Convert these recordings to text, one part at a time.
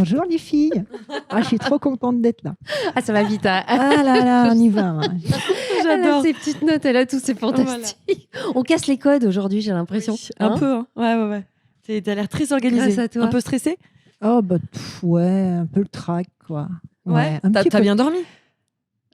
Bonjour les filles. Ah, je suis trop contente d'être là. Ah, ça va vite. Hein. Ah là là, on y va. Hein. Elle a ses petites notes, elle a tout, c'est fantastique. Voilà. On casse les codes aujourd'hui, j'ai l'impression. Oui, un peu, hein. Ouais. T'as l'air très organisée. Grâce à toi. Un peu stressée? Oh, bah, ouais, un peu le trac, quoi. Ouais. T'as bien dormi?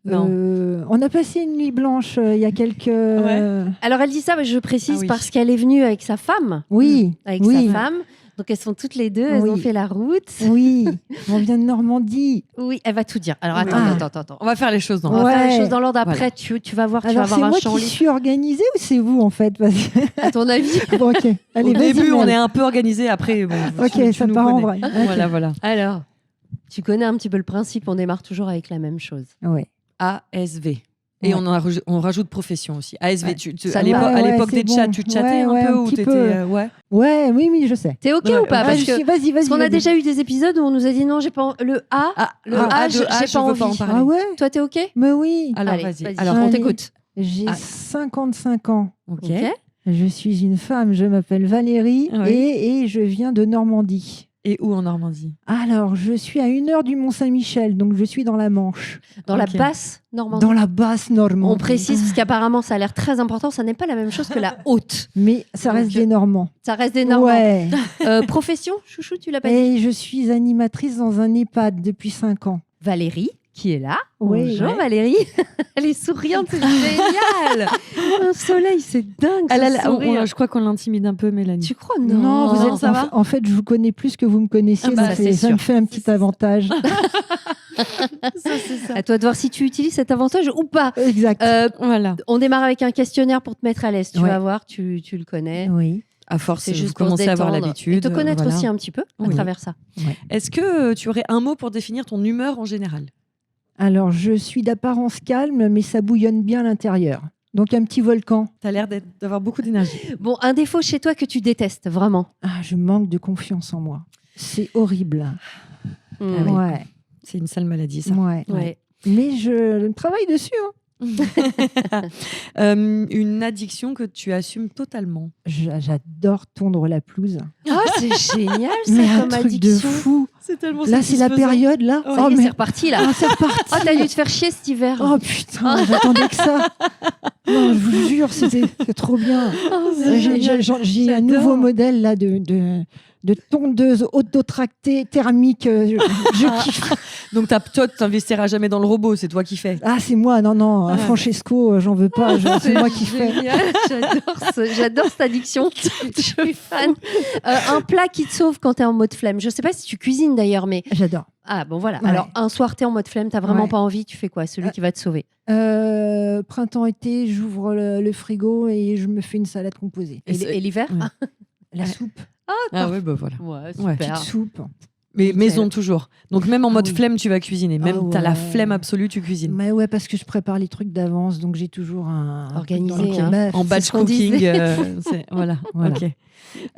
Non. On a passé une nuit blanche il y a quelques... Ouais. Alors, elle dit ça, mais je précise parce qu'elle est venue avec sa femme. Oui. Avec sa femme. Donc, elles sont toutes les deux, elles ont fait la route. Oui, on vient de Normandie. Oui, elle va tout dire. Alors, attends. On va faire les choses dans l'ordre. On va faire les choses dans l'ordre. Après, tu vas voir, tu vas avoir un champ. C'est moi qui suis organisée ou c'est vous, en fait? À ton avis? Bon, ok. Allez, au début, on est un peu organisé. Après, bon, ok, ça part en vrai. Okay. Voilà. Alors, tu connais un petit peu le principe. On démarre toujours avec la même chose. Oui. ASV. Et on rajoute profession aussi. ASV, ouais. À l'époque des chats, tu chattais un peu ou t'étais... Oui, je sais. T'es OK ou pas? Vas-y. Parce qu'on a déjà eu des épisodes où on nous a dit non, j'ai pas le A, j'ai pas envie. Ah ouais? Toi, t'es OK? Mais oui. Alors, vas-y. Alors, on t'écoute. J'ai 55 ans. OK. Je suis une femme, je m'appelle Valérie et je viens de Normandie. Et où en Normandie? Alors, je suis à 1 heure du Mont-Saint-Michel, donc je suis dans la Manche. Dans la basse Normandie? Dans la basse Normandie. On précise, parce qu'apparemment, ça a l'air très important, ça n'est pas la même chose que la haute. Mais ça reste des Normands. Ça reste des Normands. Ouais. Profession, chouchou, tu l'as pas dit? Et je suis animatrice dans un EHPAD depuis 5 ans. Valérie, qui est là. Oui. Bonjour Valérie. Elle est souriante, c'est génial. Un soleil, c'est dingue. Je crois qu'on l'intimide un peu, Mélanie. Tu crois? Non, vous êtes, ça va. En fait, je vous connais plus que vous me connaissez, ça me fait un petit avantage. C'est ça. À toi de voir si tu utilises cet avantage ou pas. Exact. Voilà. On démarre avec un questionnaire pour te mettre à l'aise. Tu vas voir, tu le connais. Oui. À force, c'est juste commencer à avoir l'habitude. Et te connaître aussi un petit peu à travers ça. Ouais. Est-ce que tu aurais un mot pour définir ton humeur en général? Alors, je suis d'apparence calme, mais ça bouillonne bien à l'intérieur. Donc, un petit volcan. Tu as l'air d'avoir beaucoup d'énergie. Bon, un défaut chez toi que tu détestes, vraiment? Je manque de confiance en moi. C'est horrible. Ouais. C'est une sale maladie, ça. Ouais. Mais je travaille dessus. Une addiction que tu assumes totalement? J'adore tondre la pelouse. Ah, c'est génial, ça, mais comme un truc addiction. de fou. C'est tellement là, c'est la période, là. Ouais. C'est reparti, là. C'est reparti. Oh, t'as dû te faire chier cet hiver. Oh, putain, j'attendais que ça. Non, je vous jure, c'est trop bien. J'ai un nouveau modèle, là, de tondeuse autotractée thermique. Je kiffe. Donc, toi, tu t'investiras jamais dans le robot, c'est toi qui fais. Ah, c'est moi, non. Un Francesco, j'en veux pas. C'est moi qui fais. J'adore cette addiction. Je suis fan. Un plat qui te sauve quand t'es en mode flemme. Je sais pas si tu cuisines d'ailleurs, mais. J'adore. Ah, bon, voilà. Ouais. Alors, un soir, t'es en mode flemme, t'as vraiment pas envie, tu fais quoi? Celui qui va te sauver? Printemps-été, j'ouvre le frigo et je me fais une salade composée. Et l'hiver? La soupe. Ah ouais, bah voilà. Ouais, super. Petite soupe. Mais maison toujours. Donc même en mode flemme, tu vas cuisiner. Même t'as la flemme absolue, tu cuisines. Mais ouais, parce que je prépare les trucs d'avance, donc j'ai toujours un organisé en batch cooking. Voilà. Okay.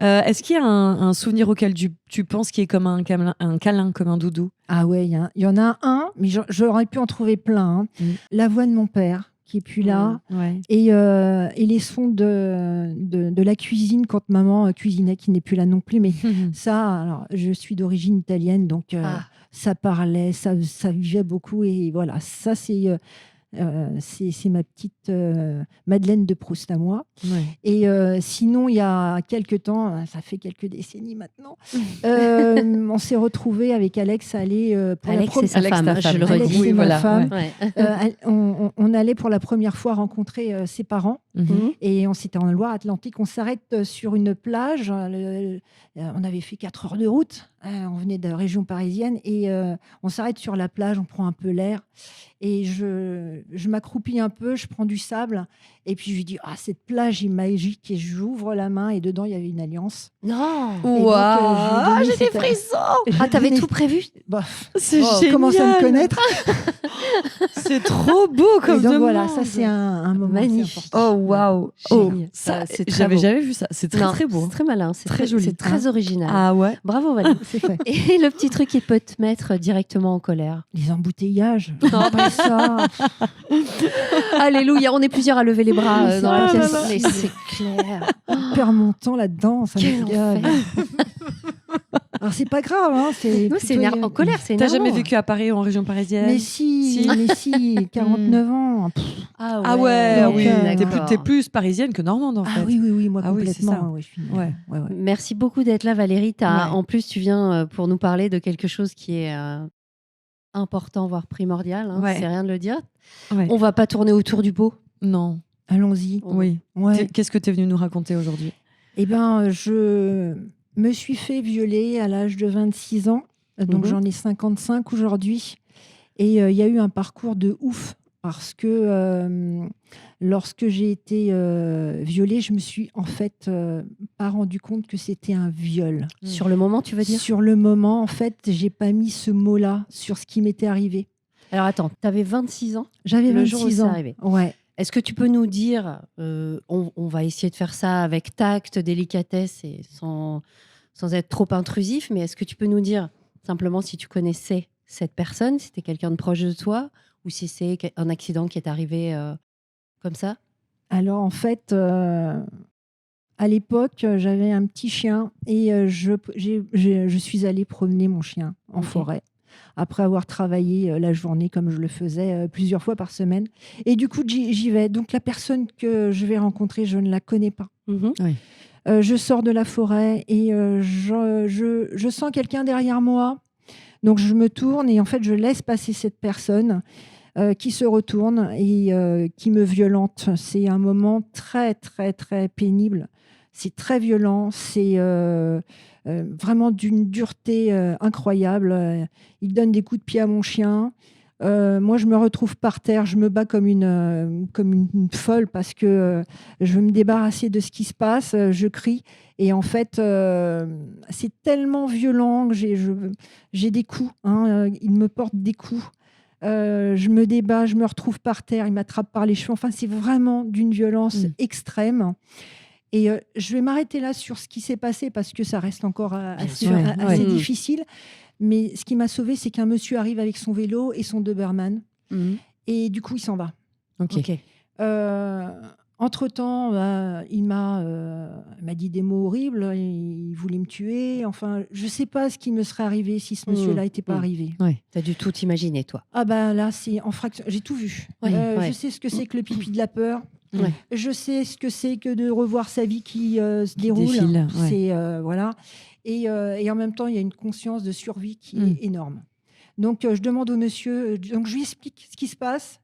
Est-ce qu'il y a un souvenir auquel tu penses qui est comme un câlin, comme un doudou? Ah ouais, il y en a un, mais j'aurais pu en trouver plein. La voix de mon père, qui est plus là, et les sons de la cuisine quand maman cuisinait, qui n'est plus là non plus. Mais ça, alors, je suis d'origine italienne, donc ça parlait, ça vivait beaucoup, et voilà, ça c'est ma petite Madeleine de Proust à moi. Et sinon, il y a quelques temps, ça fait quelques décennies maintenant, on s'est retrouvés avec Alex à aller pour Alex, c'est sa femme, je le Alex, redis. c'est ma femme. Ouais. On allait pour la première fois rencontrer ses parents, et on s'était en Loire-Atlantique. On s'arrête sur une plage. On avait fait 4 heures de route. On venait de la région parisienne, et on s'arrête sur la plage, on prend un peu l'air, et je m'accroupis un peu, je prends du sable, et puis je lui dis cette plage est magique, et j'ouvre la main, et dedans il y avait une alliance. Non. Waouh, j'ai des frissons. T'avais tout prévu? C'est génial. Commence à me connaître. C'est trop beau comme donc demande. Voilà, ça c'est un moment magnifique. Oh waouh. Ça, c'est j'avais jamais vu ça. C'est très beau. C'est très malin, c'est très joli, c'est très original. Ah ouais. Bravo Valérie. C'est fait. Et le petit truc qui peut te mettre directement en colère? Les embouteillages. Non, pas ça. Alléluia, on est plusieurs à lever les bras dans la pièce. Mais c'est clair. Je perds mon temps là-dedans, ça me gave. Alors, c'est pas grave. Hein, c'est en colère, c'est T'as énervant. jamais vécu à Paris ou en région parisienne? Mais si, 49 ans. Ah ouais, donc, oui. d'accord. T'es plus parisienne que normande, en fait. Ah oui, moi Ah oui, c'est complètement. ça. Ouais, je suis... Ouais. Merci beaucoup d'être là, Valérie. En plus, tu viens pour nous parler de quelque chose qui est important, voire primordial. Hein, c'est rien de le dire. Ouais. On va pas tourner autour du pot. Non. Allons-y. Oui. Ouais. Qu'est-ce que tu es venue nous raconter aujourd'hui? Eh bien, je me suis fait violer à l'âge de 26 ans. Donc, j'en ai 55 aujourd'hui. Et il y a eu un parcours de ouf. Parce que lorsque j'ai été violée, je me suis en fait pas rendu compte que c'était un viol. Sur le moment, tu veux dire? Sur le moment, en fait, j'ai pas mis ce mot-là sur ce qui m'était arrivé. Alors attends, tu avais 26 ans? J'avais 26 le jour où c'est ans. arrivé. Ouais. Est-ce que tu peux nous dire, on va essayer de faire ça avec tact, délicatesse et sans être trop intrusif, mais est-ce que tu peux nous dire simplement si tu connaissais cette personne, si c'était quelqu'un de proche de toi, ou si c'est un accident qui est arrivé comme ça? Alors en fait, à l'époque, j'avais un petit chien et je suis allée promener mon chien en forêt. Après avoir travaillé la journée comme je le faisais plusieurs fois par semaine. Et du coup, j'y vais. Donc la personne que je vais rencontrer, je ne la connais pas. Oui. Je sors de la forêt et je sens quelqu'un derrière moi. Donc je me tourne et en fait, je laisse passer cette personne qui se retourne et qui me violente. C'est un moment très, très, très pénible. C'est très violent. C'est vraiment d'une dureté incroyable. Il donne des coups de pied à mon chien. Moi, je me retrouve par terre. Je me bats comme une folle parce que je veux me débarrasser de ce qui se passe. Je crie. Et en fait, c'est tellement violent que j'ai des coups. Hein. Il me porte des coups. Je me débat, je me retrouve par terre. Il m'attrape par les cheveux. Enfin, c'est vraiment d'une violence extrême. Et je vais m'arrêter là sur ce qui s'est passé parce que ça reste encore assez difficile. Mais ce qui m'a sauvée, c'est qu'un monsieur arrive avec son vélo et son Doberman. Et du coup, il s'en va. Ok. Entre-temps, il m'a dit des mots horribles. Il voulait me tuer. Enfin, je ne sais pas ce qui me serait arrivé si ce monsieur-là n'était pas arrivé. Ouais. Tu as dû tout imaginer, toi. Ah bah là, c'est en fraction. J'ai tout vu. Je sais ce que c'est que le pipi de la peur. Je sais ce que c'est que de revoir sa vie qui se déroule. Défile, c'est voilà. Et en même temps, il y a une conscience de survie qui est énorme. Donc, je demande au monsieur. Donc, je lui explique ce qui se passe.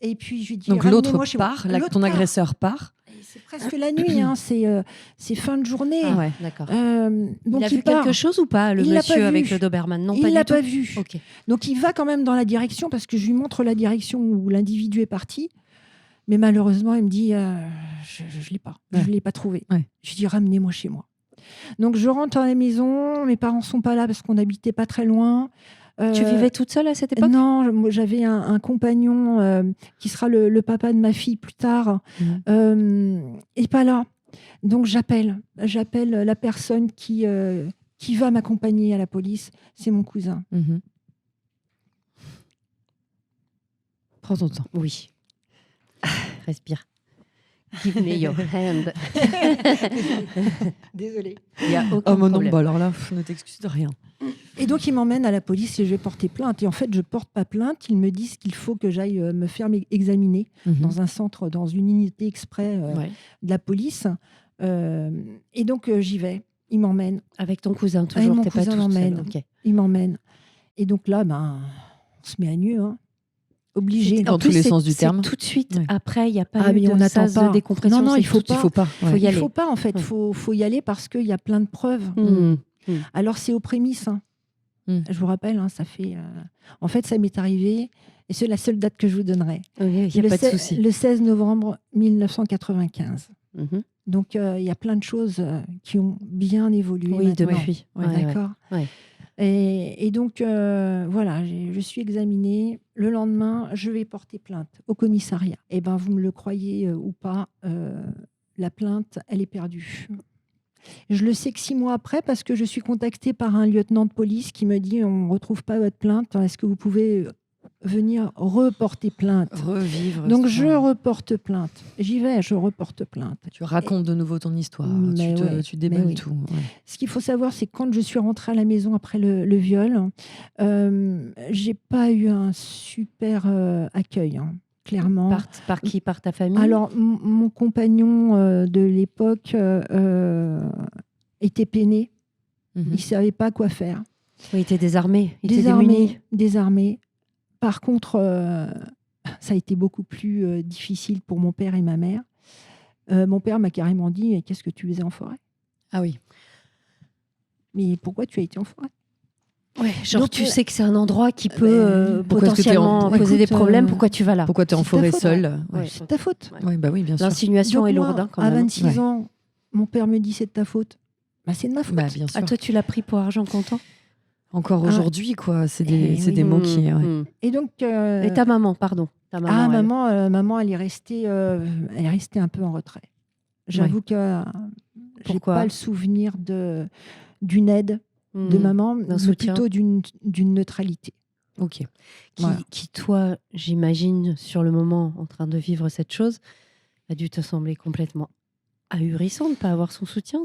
Et puis, je lui dis. Donc, l'autre part. Ton agresseur part. C'est presque la nuit. Hein, c'est fin de journée. Ah ouais, d'accord. Donc il a vu quelque chose ou pas, le monsieur avec le Doberman? Non, pas du tout. Il l'a pas vu. Okay. Donc, il va quand même dans la direction parce que je lui montre la direction où l'individu est parti. Mais malheureusement, il me dit, je ne l'ai pas. Je ne l'ai pas trouvé. Je dis, ramenez-moi chez moi. Donc, je rentre à la maison. Mes parents ne sont pas là parce qu'on n'habitait pas très loin. Tu vivais toute seule à cette époque? Non, j'avais un compagnon qui sera le papa de ma fille plus tard. Et pas là. Donc, j'appelle la personne qui va m'accompagner à la police. C'est mon cousin. Prends ton temps. Oui. Respire. Give me your hand. Désolée. Il n'y a aucun problème. Non, bah alors là, ne t'excuse de rien. Et donc, il m'emmène à la police et je vais porter plainte. Et en fait, je ne porte pas plainte. Ils me disent qu'il faut que j'aille me faire examiner dans un centre, dans une unité exprès de la police. Et donc, j'y vais. Il m'emmène. Avec ton cousin, toujours. Mon t'es cousin pas toute m'emmène. seule. Okay. Il m'emmène. Et donc là, on se met à nu. Hein. Obligé. Dans tous les sens du terme. Tout de suite. Après, il n'y a pas eu on de sas de décompression. Non, il faut pas. Il faut pas. Il ne faut pas, en fait. Faut y aller parce qu'il y a plein de preuves. Alors, c'est aux prémices. Hein. Je vous rappelle, hein, ça fait... En fait, ça m'est arrivé, et c'est la seule date que je vous donnerai. Il n'y a pas de souci. Le 16 novembre 1995. Donc, il y a plein de choses qui ont bien évolué depuis. D'accord. Et donc, voilà, je suis examinée. Le lendemain, je vais porter plainte au commissariat. Et ben, vous me le croyez ou pas, la plainte, elle est perdue. Je le sais que 6 mois après, parce que je suis contactée par un lieutenant de police qui me dit, on ne retrouve pas votre plainte, est-ce que vous pouvez venir reporter plainte. Revivre. Donc je reporte plainte. J'y vais, je reporte plainte. Tu racontes de nouveau ton histoire. Mais Tu déballes tout. Ouais. Ce qu'il faut savoir, c'est que quand je suis rentrée à la maison après le viol, j'ai pas eu un super accueil. Clairement. Par qui? Par ta famille? Alors, mon compagnon de l'époque était peiné. Il ne savait pas quoi faire. Oui, il était désarmé. Il était démuni. Désarmé. Par contre, ça a été beaucoup plus difficile pour mon père et ma mère. Mon père m'a carrément dit « Qu'est-ce que tu faisais en forêt ?» Ah oui. Mais pourquoi tu as été en forêt? Ouais, genre donc, tu sais que c'est un endroit qui peut potentiellement poser des problèmes. Pourquoi tu vas là? Pourquoi tu es en forêt seule? C'est ta faute. Oui, bah oui, bien sûr. L'insinuation est lourde quand même. À 26 ans, mon père me dit c'est de ta faute. Bah, c'est de ma faute. Bah, bien sûr. Toi, tu l'as pris pour argent comptant? Encore aujourd'hui, quoi. C'est des mots qui... Et donc... Et ta maman, pardon. Ta maman, maman, elle est restée un peu en retrait. J'avoue que je n'ai pas le souvenir d'une aide de maman, mais plutôt d'une neutralité. Ok. Qui, toi, j'imagine, sur le moment, en train de vivre cette chose, a dû te sembler complètement ahurissant de ne pas avoir son soutien,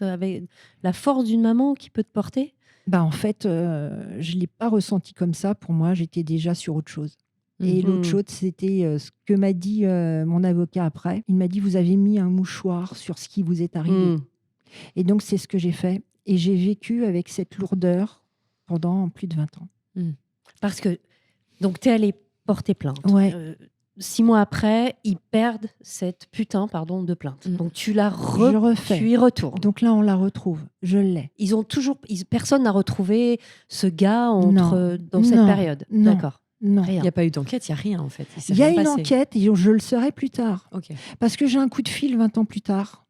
avec la force d'une maman qui peut te porter. Bah, en fait, je ne l'ai pas ressenti comme ça. Pour moi, j'étais déjà sur autre chose. Et l'autre chose, c'était ce que m'a dit mon avocat après. Il m'a dit, vous avez mis un mouchoir sur ce qui vous est arrivé. Et donc, c'est ce que j'ai fait. Et j'ai vécu avec cette lourdeur pendant plus de 20 ans. Parce que, donc, tu es allée porter plainte. Ouais. 6 mois après, ils perdent cette putain de plainte. Donc, tu la refais. Tu y retournes. Donc là, on la retrouve. Je l'ai. Personne n'a retrouvé ce gars dans cette période. Non. D'accord. Non. Il n'y a pas eu d'enquête, il n'y a rien en fait. Il y a une enquête et je le saurai plus tard. Okay. Parce que j'ai un coup de fil 20 ans plus tard.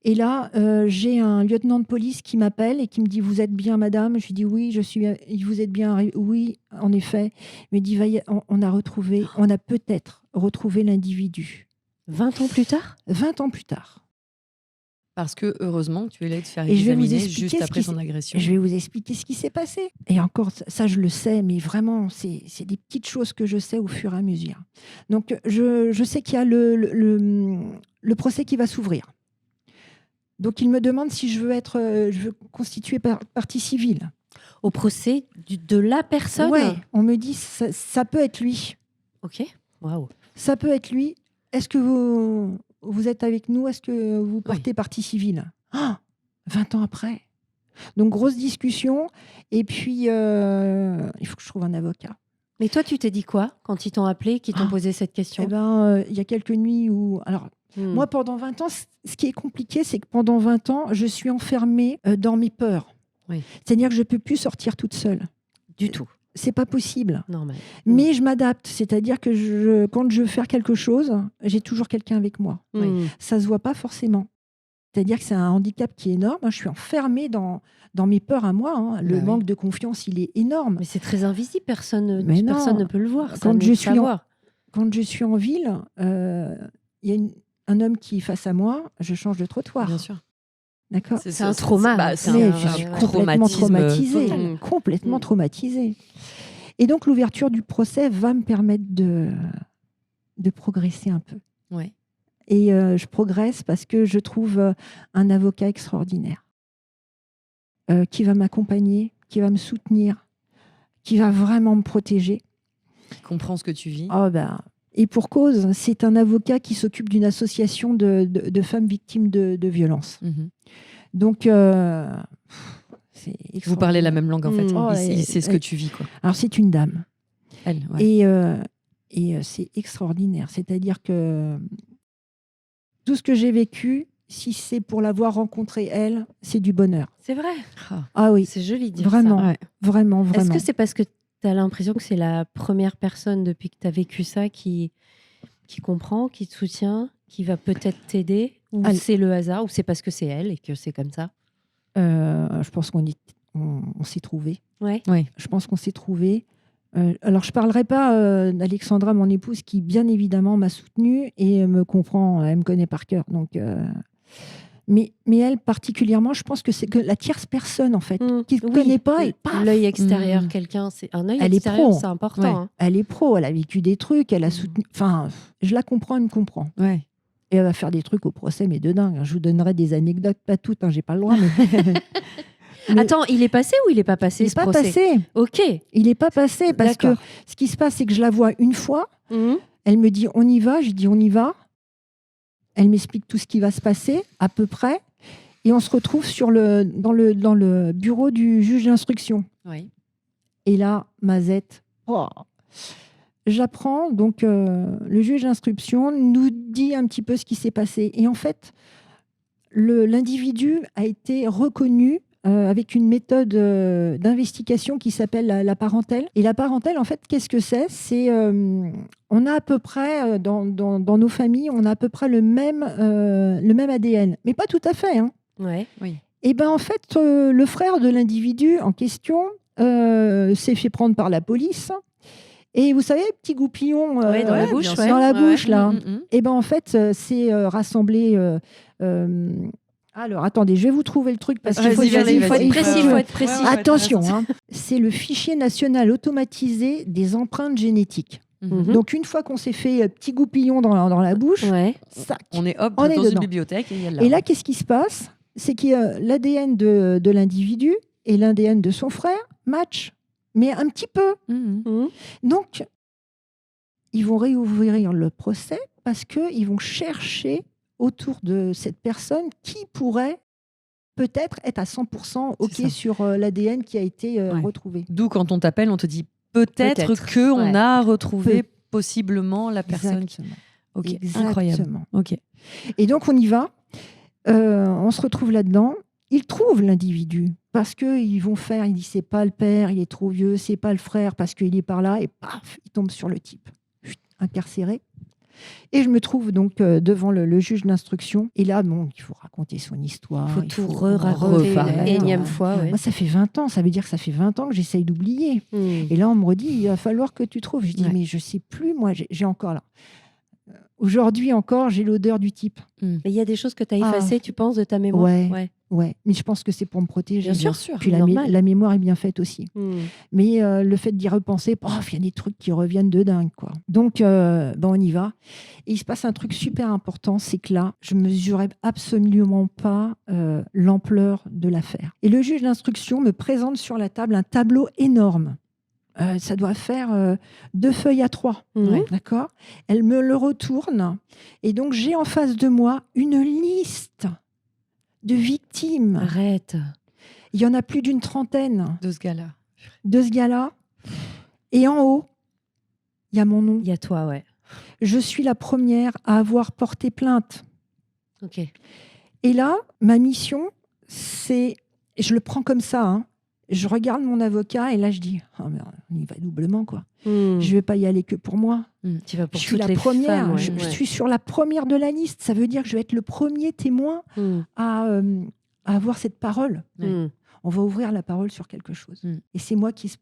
Et là, j'ai un lieutenant de police qui m'appelle et qui me dit « Vous êtes bien, madame ?» Je lui dis « Oui, je suis. Vous êtes bien arrivée ?» « Oui, en effet. » Il me dit « On a peut-être retrouvé l'individu. » 20 ans plus tard ? 20 ans plus tard. Parce que, heureusement, que tu es allé te faire examiner juste après son agression. Je vais vous expliquer ce qui s'est passé. Et encore, ça, je le sais, mais vraiment, c'est des petites choses que je sais au fur et à mesure. Donc, je sais qu'il y a le procès qui va s'ouvrir. Donc, il me demande si je veux constituer partie civile. Au procès de la personne ? Oui, on me dit ça peut être lui. Ok, waouh. Ça peut être lui. Est-ce que vous êtes avec nous? Est-ce que vous portez partie civile? 20 ans après. Donc, grosse discussion. Et puis, il faut que je trouve un avocat. Mais toi, tu t'es dit quoi quand ils t'ont appelé, qu'ils t'ont posé cette question? Eh ben, il y a quelques nuits où... Alors, moi, pendant 20 ans, ce qui est compliqué, c'est que pendant 20 ans, je suis enfermée dans mes peurs. Oui. C'est-à-dire que je ne peux plus sortir toute seule. Du tout. C'est pas possible. Normal. Mais je m'adapte. C'est-à-dire que quand je veux faire quelque chose, j'ai toujours quelqu'un avec moi. Ça ne se voit pas forcément. C'est-à-dire que c'est un handicap qui est énorme. Je suis enfermée dans mes peurs à moi. Le manque de confiance, il est énorme. Mais c'est très invisible. Personne ne peut le voir. Quand je suis en ville, il y a un homme qui est face à moi, je change de trottoir. Bien sûr. D'accord. C'est un trauma. Je suis complètement traumatisée. Complètement traumatisée. Et donc, l'ouverture du procès va me permettre de progresser un peu. Ouais. Et je progresse parce que je trouve un avocat extraordinaire qui va m'accompagner, qui va me soutenir, qui va vraiment me protéger. Qui comprend ce que tu vis. Et pour cause, c'est un avocat qui s'occupe d'une association de femmes victimes de violences. Donc, c'est extraordinaire. Vous parlez la même langue, en fait. Il sait ce que tu vis, quoi. Alors, c'est une dame. Elle, ouais. Et c'est extraordinaire. C'est-à-dire que tout ce que j'ai vécu, si c'est pour l'avoir rencontrée, elle, c'est du bonheur. C'est vrai. Ah oui. C'est joli de dire vraiment, ça. Ouais. Vraiment. Est-ce que c'est parce que tu as l'impression que c'est la première personne depuis que tu as vécu ça qui comprend, qui te soutient, qui va peut-être t'aider? Ou c'est le hasard? Ou c'est parce que c'est elle et que c'est comme ça? Je pense qu'on s'est trouvés. Ouais. Je pense qu'on s'est trouvés. Alors, je ne parlerai pas d'Alexandra, mon épouse, qui, bien évidemment, m'a soutenue et me comprend. Elle me connaît par cœur. Donc, Mais elle, particulièrement, je pense que c'est que la tierce personne, en fait, qui ne connaît pas et paf. L'œil extérieur, quelqu'un, un œil Elle extérieur, est pro. c'est important. Ouais. Hein. Elle est pro, elle a vécu des trucs, elle a soutenu. Enfin, je la comprends, elle me comprend. Ouais. Et elle va faire des trucs au procès, mais de dingue. Je vous donnerai des anecdotes, pas toutes, j'ai pas le droit. Mais... Attends, il est passé ou il n'est pas passé, ce procès ? Il n'est pas passé. Ok. Il n'est pas passé parce que ce qui se passe, c'est que je la vois une fois. Elle me dit on y va. Je dis on y va. Elle m'explique tout ce qui va se passer, à peu près. Et on se retrouve dans le bureau du juge d'instruction. Oui. Et là, Mazette, j'apprends. Donc, le juge d'instruction nous dit un petit peu ce qui s'est passé. Et en fait, l'individu a été reconnu avec une méthode d'investigation qui s'appelle la parentèle. Et la parentèle, en fait, qu'est-ce que c'est ? On a à peu près, dans nos familles, on a à peu près le même ADN. Mais pas tout à fait. Hein. Ouais. Oui. Et bien, en fait, le frère de l'individu en question s'est fait prendre par la police. Et vous savez, petit goupillon dans la bouche, là. Et ben en fait, c'est rassemblé. Alors, attendez, je vais vous trouver le truc parce qu'il faut être précis. Attention, hein, c'est le fichier national automatisé des empreintes génétiques. Donc, une fois qu'on s'est fait petit goupillon dans la bouche, sac, on est dans une bibliothèque. Et là, qu'est-ce qui se passe ? C'est qu'il y a l'ADN de l'individu et l'ADN de son frère match. Mais un petit peu. Donc, ils vont réouvrir le procès parce qu'ils vont chercher autour de cette personne qui pourrait peut-être être à 100% OK sur l'ADN qui a été retrouvé. D'où, quand on t'appelle, on te dit peut-être qu'on a retrouvé possiblement la personne. Exactement. Ok, Exactement. incroyable. Okay. Et donc, on y va. On se retrouve là-dedans. Ils trouvent l'individu parce qu'ils vont faire, il dit c'est pas le père, il est trop vieux, c'est pas le frère parce qu'il est par là et paf, il tombe sur le type, incarcéré. Et je me trouve donc devant le juge d'instruction. Et là, bon, il faut raconter son histoire. Il faut tout raconter une énième fois. Ouais. Moi, ça fait 20 ans, ça veut dire que ça fait 20 ans que j'essaye d'oublier. Et là, on me redit, il va falloir que tu trouves. Je dis, mais je sais plus, moi, j'ai encore là. Aujourd'hui encore, j'ai l'odeur du type. Mais il y a des choses que tu as effacées, tu penses, de ta mémoire ? Ouais, mais je pense que c'est pour me protéger. Bien sûr. Puis la mémoire est bien faite aussi. Mais le fait d'y repenser, il y a des trucs qui reviennent de dingue, quoi. Donc, on y va. Et il se passe un truc super important, c'est que là, je ne mesurais absolument pas l'ampleur de l'affaire. Et le juge d'instruction me présente sur la table un tableau énorme. Ça doit faire 2 feuilles A3. D'accord ? Elle me le retourne. Et donc, j'ai en face de moi une liste de victimes. Arrête. Il y en a plus d'une trentaine. De ce gars-là. Et en haut, il y a mon nom. Il y a toi, ouais. Je suis la première à avoir porté plainte. Ok. Et là, ma mission, c'est... Je le prends comme ça, hein. Je regarde mon avocat et là, je dis, mais on y va doublement, quoi. Je ne vais pas y aller que pour moi. Tu vas pour je suis la première. Femmes, je suis sur la première de la liste. Ça veut dire que je vais être le premier témoin à avoir cette parole. On va ouvrir la parole sur quelque chose. Et c'est moi qui,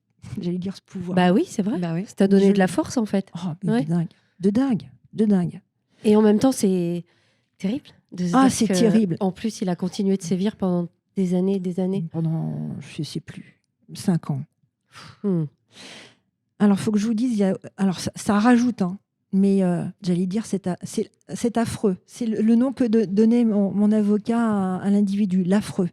j'allais dire, ce pouvoir. Bah oui, c'est vrai. Ça t'a donné de la force, en fait. De dingue. Et en même temps, c'est terrible. C'est terrible. En plus, il a continué de sévir pendant des années. Pendant, je ne sais plus, 5 ans. Alors, il faut que je vous dise, alors ça rajoute, hein, mais j'allais dire, c'est affreux. C'est le nom que donnait mon avocat à l'individu, l'affreux.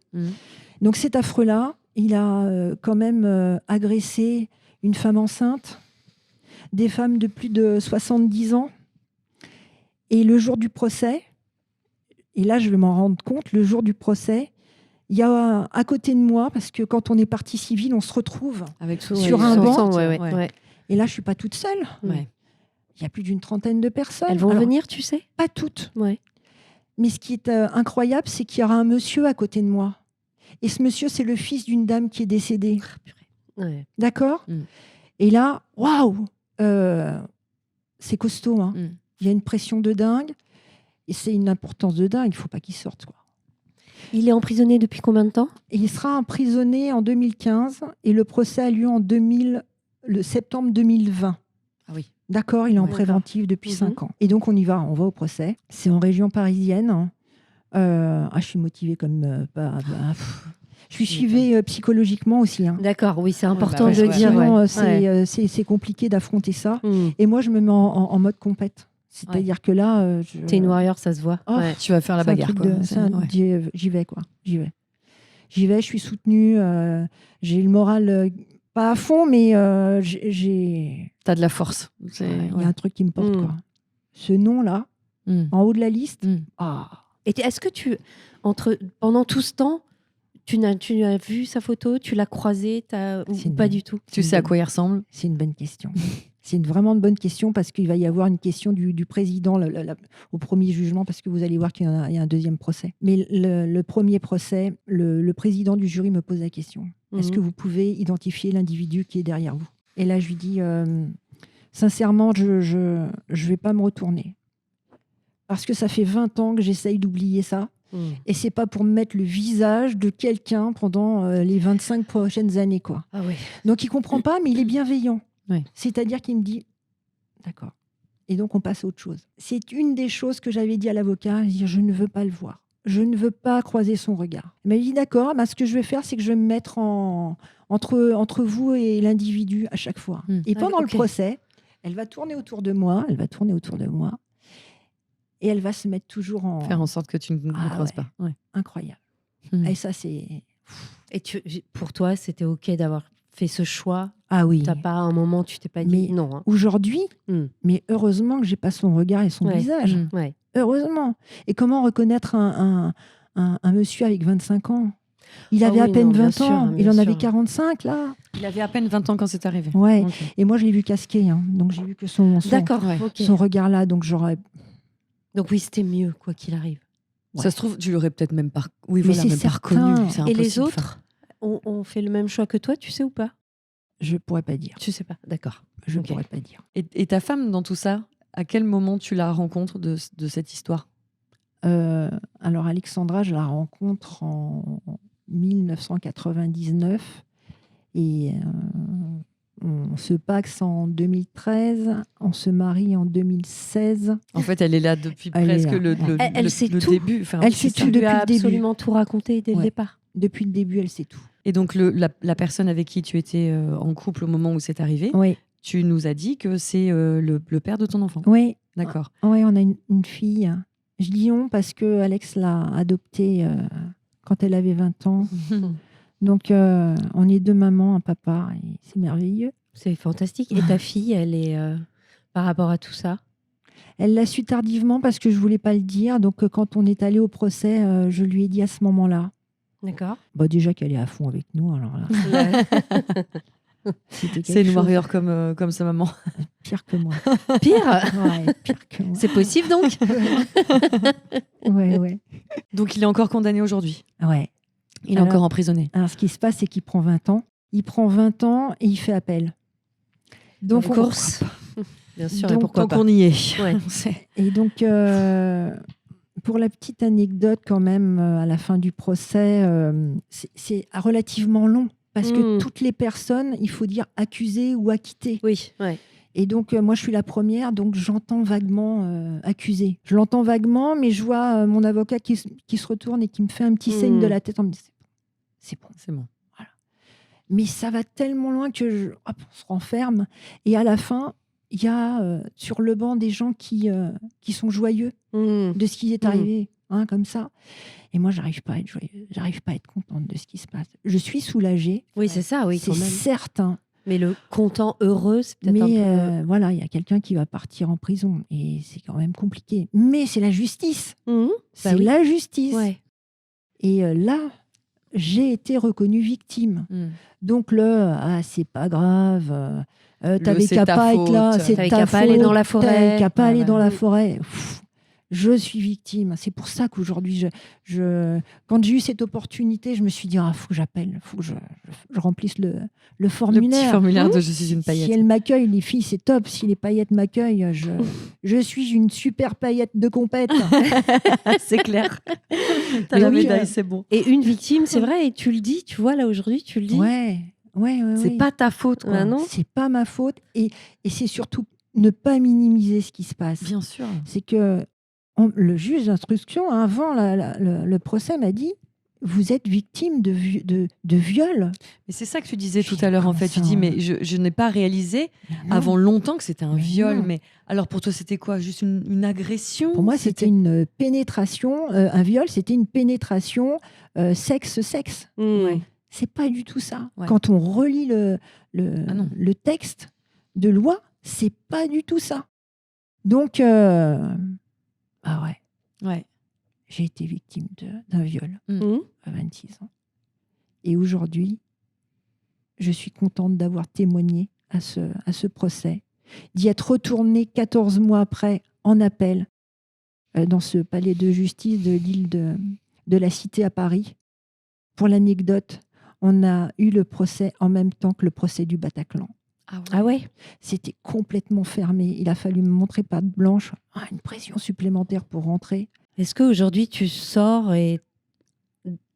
Donc cet affreux-là, il a quand même agressé une femme enceinte, des femmes de plus de 70 ans. Et le jour du procès, et là je vais m'en rendre compte, le jour du procès, il y a à côté de moi, parce que quand on est partie civile, on se retrouve sur un banc. Et là, je ne suis pas toute seule. Il y a plus d'une trentaine de personnes. Elles vont venir, tu sais ? Pas toutes. Mais ce qui est incroyable, c'est qu'il y aura un monsieur à côté de moi. Et ce monsieur, c'est le fils d'une dame qui est décédée. D'accord ? Et là, waouh, c'est costaud. Hein. Il y a une pression de dingue. Et c'est une importance de dingue. Il ne faut pas qu'il sorte, quoi. Il est emprisonné depuis combien de temps ? Il sera emprisonné en 2015 et le procès a lieu le septembre 2020. Ah oui. D'accord, il est en préventif depuis 5 ans. Et donc on y va, on va au procès. C'est en région parisienne. Je suis motivée comme je suis suivie psychologiquement aussi. Hein. D'accord, oui, c'est important de Sinon, dire. c'est compliqué d'affronter ça. Et moi, je me mets en mode compète. C'est-à-dire que là... T'es une warrior, ça se voit. Tu vas faire la bagarre. J'y vais, quoi. J'y vais, je suis soutenue. J'ai le moral pas à fond, mais t'as de la force. Il y a un truc qui me porte. Quoi. Ce nom-là, en haut de la liste... Et est-ce que pendant tout ce temps, tu as vu sa photo, tu l'as croisé ou pas du tout? Tu sais à quoi il ressemble? C'est une bonne question. C'est vraiment une bonne question parce qu'il va y avoir une question du président au premier jugement, parce que vous allez voir qu'il y a un deuxième procès. Mais le premier procès, le président du jury me pose la question. Est-ce que vous pouvez identifier l'individu qui est derrière vous? Et là, je lui dis, sincèrement, je vais pas me retourner. Parce que ça fait 20 ans que j'essaye d'oublier ça. Et c'est pas pour me mettre le visage de quelqu'un pendant les 25 prochaines années, quoi. Ah oui. Donc, il comprend pas, mais il est bienveillant. Oui. C'est-à-dire qu'il me dit, d'accord. Et donc, on passe à autre chose. C'est une des choses que j'avais dit à l'avocat, je ne veux pas le voir. Je ne veux pas croiser son regard. Il m'a dit, d'accord, ce que je vais faire, c'est que je vais me mettre entre vous et l'individu à chaque fois. Et pendant le procès, elle va tourner autour de moi, et elle va se mettre toujours faire en sorte que tu ne me croises pas. Ouais. Incroyable. Et ça, c'est... Et pour toi, c'était OK d'avoir fait ce choix? Ah oui. T'as pas un moment, tu t'es pas dit non. Hein. Aujourd'hui, mais heureusement que j'ai pas son regard et son visage. Ouais. Heureusement. Et comment reconnaître un monsieur avec 25 ans? Il avait à peine 20 ans. Il en avait 45, là. Il avait à peine 20 ans quand c'est arrivé. Ouais. Okay. Et moi, je l'ai vu casqué. Hein. Donc, j'ai vu que son regard là. Donc, j'aurais... Donc oui, c'était mieux, quoi qu'il arrive. Ouais. Ça se trouve, tu l'aurais peut-être même pas reconnu. Et les autres ont fait le même choix que toi, tu sais ou pas? Je pourrais pas dire. Tu sais pas, d'accord. Je pourrais pas dire. Et ta femme, dans tout ça, à quel moment tu la rencontres de cette histoire? Alors, Alexandra, je la rencontre en 1999. Et... on se paxe en 2013, on se marie en 2016. En fait, elle est là depuis presque le début. Enfin, elle sait tout depuis le début. Absolument tout raconté dès le départ. Depuis le début, elle sait tout. Et donc, la personne avec qui tu étais en couple au moment où c'est arrivé, tu nous as dit que c'est le père de ton enfant. Oui. D'accord. Oui, on a une fille. Je dis on parce que Alex l'a adoptée quand elle avait 20 ans. Donc, on est deux mamans, un papa, et c'est merveilleux. C'est fantastique. Et ta fille, elle est par rapport à tout ça? Elle l'a su tardivement parce que je ne voulais pas le dire. Donc, quand on est allé au procès, je lui ai dit à ce moment-là. D'accord. Déjà qu'elle est à fond avec nous, alors là. C'est une warrior comme sa maman. Pire que moi. Pire? Ouais, pire que moi. C'est possible donc? Ouais. Donc, il est encore condamné aujourd'hui? Ouais. Il est encore emprisonné. Alors, ce qui se passe, c'est qu'il prend 20 ans. Il prend 20 ans et il fait appel. Donc, en course. Bien sûr, donc, et pourquoi tant pas. qu'on y est. Ouais. Et donc, pour la petite anecdote, quand même, à la fin du procès, c'est relativement long. Parce que toutes les personnes, il faut dire accusées ou acquittées. Oui, ouais. Et donc, moi, je suis la première, donc j'entends vaguement accusée. Je l'entends vaguement, mais je vois mon avocat qui se retourne et qui me fait un petit signe de la tête en me disant c'est bon. C'est bon. Voilà. Mais ça va tellement loin que on se renferme. Et à la fin, il y a sur le banc des gens qui sont joyeux de ce qui est arrivé, comme ça. Et moi, j'arrive pas à être joyeuse, j'arrive pas à être contente de ce qui se passe. Je suis soulagée. Oui, c'est ça, oui, c'est quand même. certain. Mais le content heureux, c'est peut-être un peu... voilà, il y a quelqu'un qui va partir en prison et c'est quand même compliqué. Mais c'est la justice. C'est la justice. Ouais. Et là, j'ai été reconnue victime. Donc c'est pas grave. T'avais qu'à pas être là. T'avais qu'à pas aller dans la forêt. T'avais qu'à pas aller dans la forêt. Je suis victime. C'est pour ça qu'aujourd'hui, quand j'ai eu cette opportunité, je me suis dit, faut que j'appelle, faut que je remplisse le formulaire. Le petit formulaire de je suis une paillette. Si elle m'accueille, les filles, c'est top. Si les paillettes m'accueillent, je suis une super paillette de compète. C'est clair. T'as la médaille, c'est bon. Et une victime, c'est vrai, et tu le dis, tu vois, là, aujourd'hui, tu le dis. Ouais. C'est pas ta faute, quoi. Non, c'est pas ma faute. Et c'est surtout ne pas minimiser ce qui se passe. Bien sûr. C'est que le juge d'instruction, avant le procès, m'a dit vous êtes victime de viol. Mais c'est ça que tu disais tout à l'heure, en fait. Tu dis, mais je n'ai pas réalisé avant longtemps que c'était un viol. Non. Mais alors, pour toi, c'était quoi? Juste une agression? Pour moi, c'était une pénétration. Un viol, c'était une pénétration sexe-sexe. Ouais. C'est pas du tout ça. Ouais. Quand on relit le texte de loi, c'est pas du tout ça. Donc, Ouais. j'ai été victime d'un viol Mmh. à 26 ans. Et aujourd'hui, je suis contente d'avoir témoigné à ce procès, d'y être retournée 14 mois après en appel dans ce palais de justice de l'île de la Cité à Paris. Pour l'anecdote, on a eu le procès en même temps que le procès du Bataclan. Ah ouais. C'était complètement fermé. Il a fallu me montrer patte blanche, une pression supplémentaire pour rentrer. Est-ce qu'aujourd'hui, tu sors et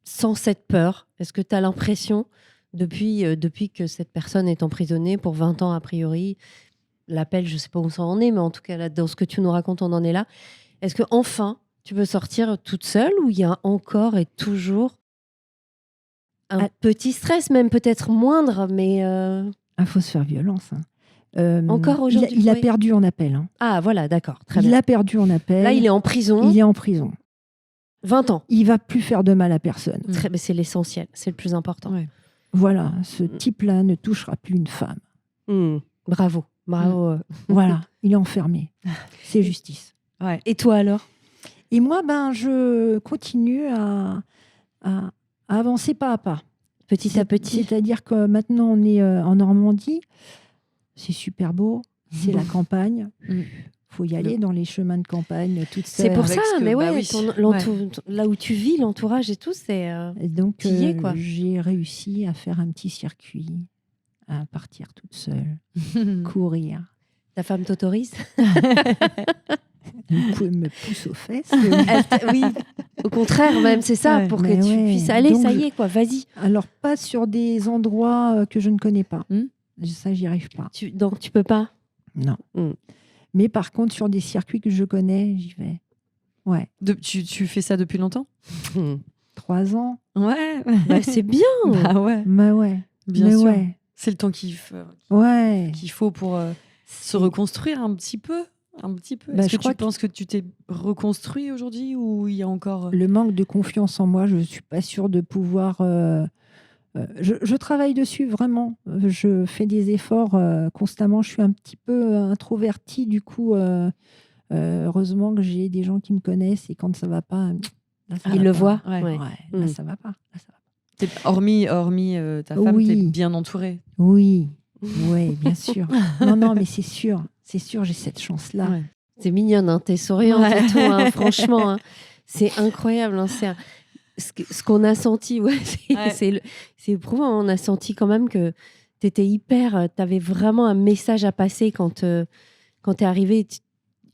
sans cette peur? Est-ce que tu as l'impression, depuis que cette personne est emprisonnée pour 20 ans a priori, l'appel, je ne sais pas où ça en est, mais en tout cas, là, dans ce que tu nous racontes, on en est là. Est-ce que enfin tu peux sortir toute seule ou il y a encore et toujours un petit stress, même peut-être moindre, mais... Il faut se faire violence. Encore aujourd'hui, il a oui. perdu en appel. Ah voilà, d'accord, très Il bien. a perdu en appel. Là, il est en prison. Il est en prison. 20 ans. Il va plus faire de mal à personne. Mais c'est l'essentiel, c'est le plus important. Ouais. Voilà, ce type-là ne touchera plus une femme. Bravo. Voilà, il est enfermé. C'est justice. Ouais. Et toi alors? Et moi, je continue à avancer pas à pas. Petit à petit. C'est-à-dire que maintenant, on est en Normandie. C'est super beau. C'est la campagne. Faut y aller dans les chemins de campagne toute seule. C'est pour ça, mais ouais, oui. là où tu vis, l'entourage et tout, c'est... Et donc, t'y es, quoi. j'ai réussi à faire un petit circuit, à partir toute seule, courir. Ta femme t'autorise? Vous pouvez me pousser aux fesses. Oui, au contraire, même, c'est ça, Ouais, pour que tu puisses aller, donc ça y est, quoi, vas-y. Alors, pas sur des endroits que je ne connais pas. Ça, j'y arrive pas. Donc, tu peux pas? Non. Mais par contre, sur des circuits que je connais, j'y vais. Ouais. Tu fais ça depuis longtemps? 3 ans. Ouais. C'est bien. Bah ouais. Bah ouais. Bien Mais sûr. ouais. C'est le temps qu'il faut pour se reconstruire un petit peu. Est-ce que tu penses que tu t'es reconstruit aujourd'hui ou il y a encore... Le manque de confiance en moi, je ne suis pas sûre de pouvoir... je travaille dessus, vraiment. Je fais des efforts constamment. Je suis un petit peu introvertie, du coup. Heureusement que j'ai des gens qui me connaissent et quand ça ne va pas... Ils le voient. Ouais. Là, ça ne va pas. Hormis ta femme, Oui. t'es bien entourée. Oui, bien sûr. Non, mais c'est sûr, j'ai cette chance-là. Ouais. T'es mignonne, hein, t'es souriante et tout, hein, franchement. Hein. C'est incroyable. Hein, ce qu'on a senti, c'est éprouvant. On a senti quand même que t'avais vraiment un message à passer quand t'es arrivée.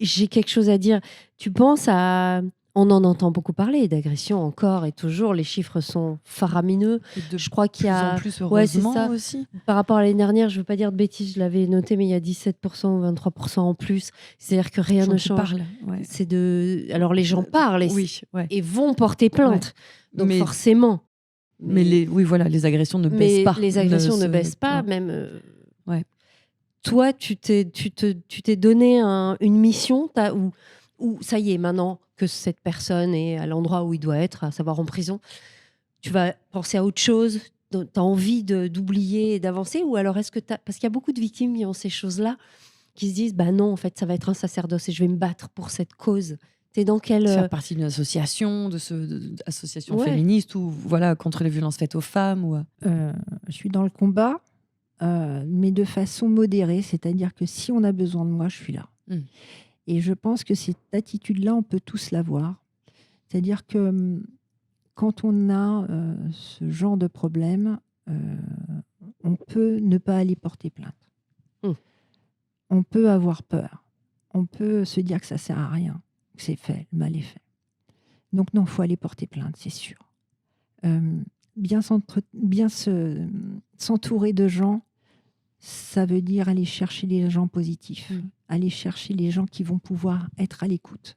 J'ai quelque chose à dire. Tu penses à... On en entend beaucoup parler d'agression encore et toujours. Les chiffres sont faramineux. Je crois qu'il y a... plus en plus, heureusement, c'est ça. aussi. Par rapport à l'année dernière, je ne veux pas dire de bêtises, je l'avais noté, mais il y a 17% ou 23% en plus. C'est-à-dire que rien ne change. Alors les gens parlent et vont porter plainte. Ouais. Donc forcément. Mais les agressions ne baissent pas. Les agressions ne baissent pas, même... Toi, tu t'es donné une mission où ça y est, maintenant que cette personne est à l'endroit où il doit être, à savoir en prison, tu vas penser à autre chose, tu as envie d'oublier et d'avancer, ou alors est-ce que parce qu'il y a beaucoup de victimes qui ont ces choses-là, qui se disent, bah non, en fait, ça va être un sacerdoce et je vais me battre pour cette cause. T'es dans quelle... Faire partie d'une association, association féministe ou contre les violences faites aux femmes je suis dans le combat, mais de façon modérée, c'est-à-dire que si on a besoin de moi, je suis là. Et je pense que cette attitude-là, on peut tous l'avoir. C'est-à-dire que quand on a ce genre de problème, on peut ne pas aller porter plainte. On peut avoir peur. On peut se dire que ça ne sert à rien, que c'est fait, le mal est fait. Donc non, il faut aller porter plainte, c'est sûr. Bien s'entourer de gens, ça veut dire aller chercher les gens positifs, aller chercher les gens qui vont pouvoir être à l'écoute.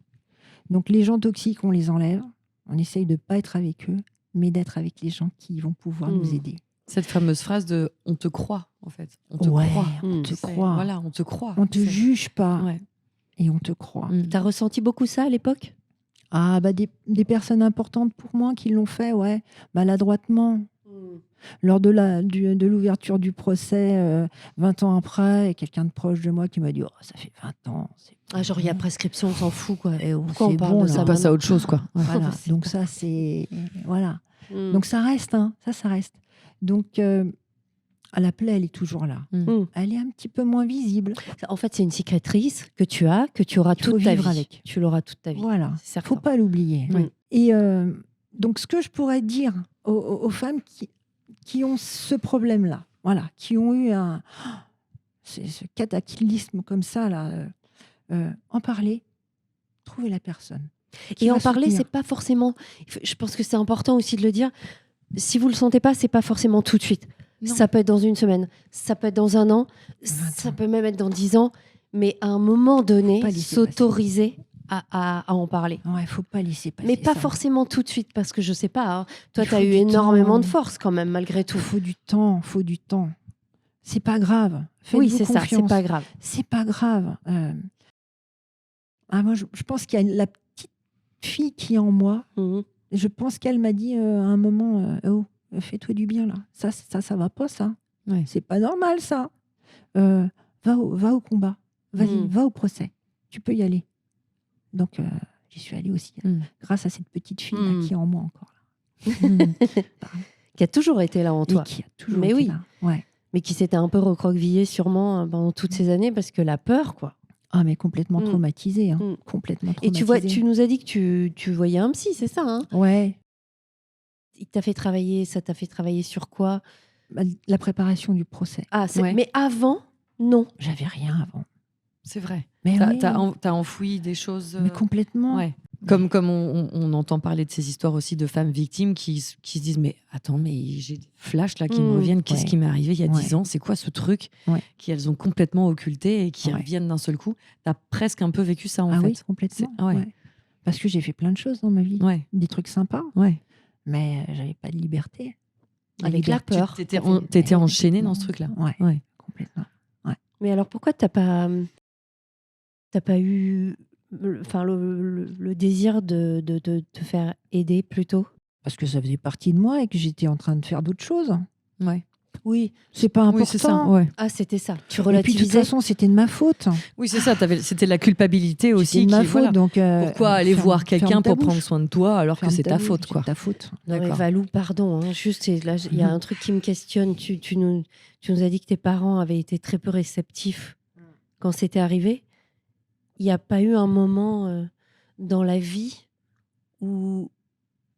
Donc les gens toxiques, on les enlève. On essaye de ne pas être avec eux, mais d'être avec les gens qui vont pouvoir nous aider. Cette fameuse phrase de « on te croit », en fait. On te croit. On te croit. Voilà, on te croit. On ne te juge pas et on te croit. Tu as ressenti beaucoup ça à l'époque ? Des personnes importantes pour moi qui l'ont fait, maladroitement. Lors de l'ouverture du procès, 20 ans après, quelqu'un de proche de moi qui m'a dit « ça fait 20 ans ». Genre, il y a prescription, on s'en fout, quoi. Pourquoi on parle de ça ? On passe à autre chose, quoi. Voilà. Donc ça, c'est... Voilà. Donc ça reste, ça reste. Donc, la plaie, elle est toujours là. Elle est un petit peu moins visible. En fait, c'est une cicatrice que tu auras toute ta vie. Avec. Tu l'auras toute ta vie. Voilà. Il ne faut pas l'oublier. Et donc, ce que je pourrais dire aux femmes qui ont ce problème-là, qui ont eu ce cataclysme comme ça, là, en parler, trouver la personne. Et en parler, c'est pas forcément... Je pense que c'est important aussi de le dire. Si vous le sentez pas, c'est pas forcément tout de suite. Non. Ça peut être dans une semaine, ça peut être dans un an, ça peut même être dans 10 ans. Mais à un moment donné, s'autoriser à en parler. Il ne faut pas laisser passer. Mais pas forcément tout de suite, parce que je sais pas. Toi, tu as eu énormément de force quand même, malgré tout. Il faut du temps, C'est pas grave. Oui, c'est ça, c'est pas grave. C'est pas grave. Moi, je pense qu'il y a la petite fille qui est en moi. Je pense qu'elle m'a dit à un moment, fais-toi du bien là. Ça va pas, ça. Ouais. C'est pas normal, ça. Va au combat. Vas-y, va au procès. Tu peux y aller. Donc, j'y suis allée aussi, grâce à cette petite fille là, qui est en moi encore. Qui a toujours été là en toi. Et qui a toujours été là. Ouais. Mais qui s'était un peu recroquevillée sûrement pendant toutes ces années parce que la peur, quoi. Ah, mais complètement traumatisée. Complètement traumatisée. Et tu nous as dit que tu voyais un psy, c'est ça, hein ? Ouais. Ça t'a fait travailler sur quoi ? La préparation du procès. Mais avant, non. J'avais rien avant. C'est vrai. Mais t'as enfoui des choses. Mais complètement. Ouais. Comme on entend parler de ces histoires aussi de femmes victimes qui se disent mais attends, mais j'ai des flashs là qui me reviennent, qu'est-ce qui m'est arrivé il y a 10 ans, c'est quoi ce truc qu'elles ont complètement occulté et qui reviennent d'un seul coup. T'as presque un peu vécu ça en fait. Oui, complètement. Parce que j'ai fait plein de choses dans ma vie, des trucs sympas, mais j'avais pas de liberté. Avec la peur. T'étais enchaînée dans ce truc-là. Ouais, complètement. Ouais. Mais alors pourquoi t'as pas eu le désir de te faire aider plus tôt ? Parce que ça faisait partie de moi et que j'étais en train de faire d'autres choses. Ouais. Oui. C'est pas important. Oui, c'est ça. Ouais. Ah, c'était ça. Tu relativisais. Et puis, de toute façon, c'était de ma faute. Oui, c'est ça. C'était la culpabilité aussi. C'était de ma faute. Donc, pourquoi aller voir quelqu'un pour prendre soin de toi alors que c'est ta faute, quoi. C'est ta faute. D'accord. Valou, pardon. Juste, là, il y a un truc qui me questionne. Tu nous as dit que tes parents avaient été très peu réceptifs quand c'était arrivé. Il n'y a pas eu un moment dans la vie où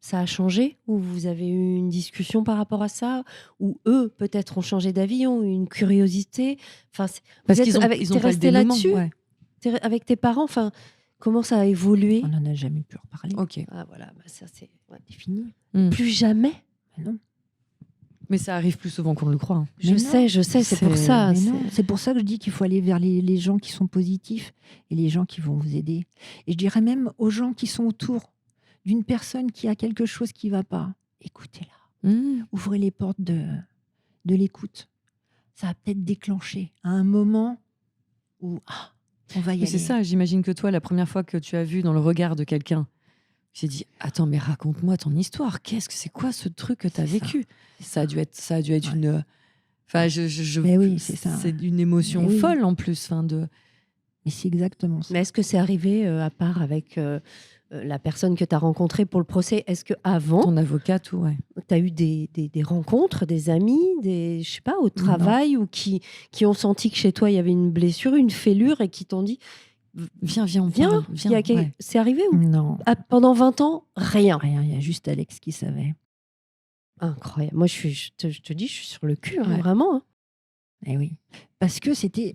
ça a changé, où vous avez eu une discussion par rapport à ça, où eux, peut-être, ont changé d'avis, ont eu une curiosité. Enfin, parce qu'ils ont pas resté là-dessus avec tes parents. Enfin, comment ça a évolué ? On n'en a jamais pu reparler. Ok. Ah voilà, ça c'est fini. Plus jamais. Non. Mais ça arrive plus souvent qu'on le croit. Hein. Je sais, c'est pour ça. C'est pour ça que je dis qu'il faut aller vers les gens qui sont positifs et les gens qui vont vous aider. Et je dirais même aux gens qui sont autour d'une personne qui a quelque chose qui ne va pas. Écoutez-la. Ouvrez les portes de l'écoute. Ça va peut-être déclencher à un moment où on va y aller. C'est ça, j'imagine que toi, la première fois que tu as vu dans le regard de quelqu'un, tu t'es dit, attends, mais raconte-moi ton histoire. C'est quoi ce truc que tu as vécu ? Ça a dû être une... Enfin, c'est une émotion folle en plus. Mais c'est exactement ça. Mais est-ce que c'est arrivé, à part avec la personne que tu as rencontrée pour le procès, est-ce qu'avant... Ton avocate, tu as eu des rencontres, des amis, je sais pas, au travail, ou qui ont senti que chez toi, il y avait une blessure, une fêlure, et qui t'ont dit... Viens. C'est arrivé ou... Non. Pendant 20 ans, rien. Rien, il y a juste Alex qui savait. Incroyable. Moi, je te dis, je suis sur le cul, vraiment. Hein. Eh oui. Parce que c'était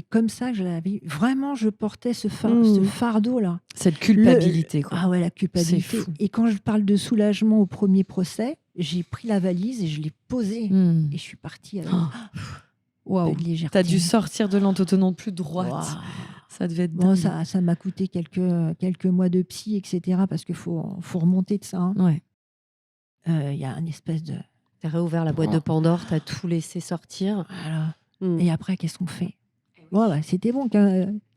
comme ça que je l'avais vu. Vraiment, je portais ce fardeau-là. Cette culpabilité, quoi. Ah ouais, la culpabilité. C'est fou. Et quand je parle de soulagement au premier procès, j'ai pris la valise et je l'ai posée. Et je suis partie avec... Wow. T'as dû sortir de là en te tenant plus droite. Wow. Ça devait être bon, dingue. ça m'a coûté quelques mois de psy, etc. Parce qu'il faut remonter de ça. Hein. Ouais. Y a une espèce de... T'as réouvert la boîte de Pandore, t'as tout laissé sortir. Voilà. Et après, qu'est-ce qu'on fait? Bon, c'était bon.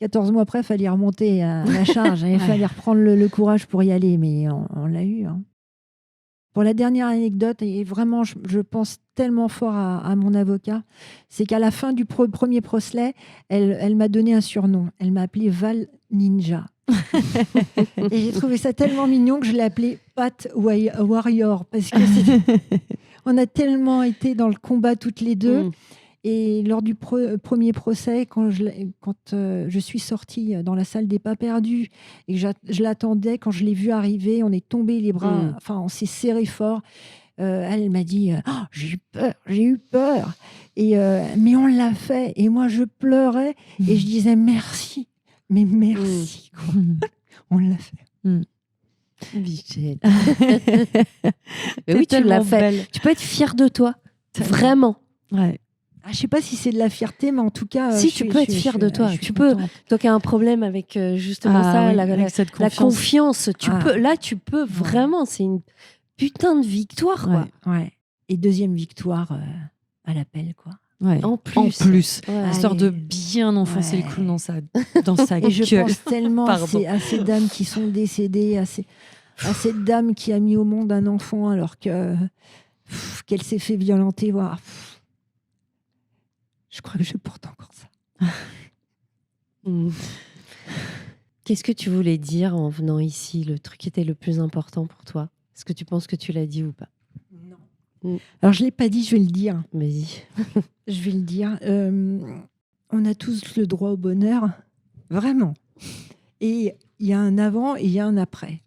14 mois après, il fallait remonter à la charge. Il fallait reprendre le courage pour y aller. Mais on l'a eu. Hein. Pour la dernière anecdote, et vraiment, je pense tellement fort à mon avocat, c'est qu'à la fin du premier procès, elle m'a donné un surnom. Elle m'a appelé Val Ninja. Et j'ai trouvé ça tellement mignon que je l'ai appelé Pat Warrior. Parce que on a tellement été dans le combat toutes les deux. Et lors du premier procès, quand je suis sortie dans la salle des pas perdus et que je l'attendais, quand je l'ai vu arriver, on est tombés les bras, enfin on s'est serré fort. Elle m'a dit j'ai eu peur. Et, mais on l'a fait. Et moi je pleurais et je disais merci. Mais merci. Quoi. On l'a fait. Michel. Mais oui, tu l'as fait. Belle. Tu peux être fière de toi. Vraiment. Ouais. Je ne sais pas si c'est de la fierté, mais en tout cas... Si, tu peux être fière de toi. Tu peux, toi qui as un problème avec justement ça, oui, la confiance, tu peux vraiment, c'est une putain de victoire. Quoi. Ouais. Et deuxième victoire à l'appel, quoi. Ouais. En plus. Histoire de bien enfoncer le clou dans sa Et je gueule. pense tellement à ces dames qui sont décédées, à cette dame qui a mis au monde un enfant alors qu'elle s'est fait violenter, voire... Je crois que je porte encore ça. Qu'est-ce que tu voulais dire en venant ici? Le truc qui était le plus important pour toi? Est-ce que tu penses que tu l'as dit ou pas? Non. Alors, je ne l'ai pas dit, je vais le dire. Vas-y. Je vais le dire. On a tous le droit au bonheur. Vraiment. Et il y a un avant et il y a un après.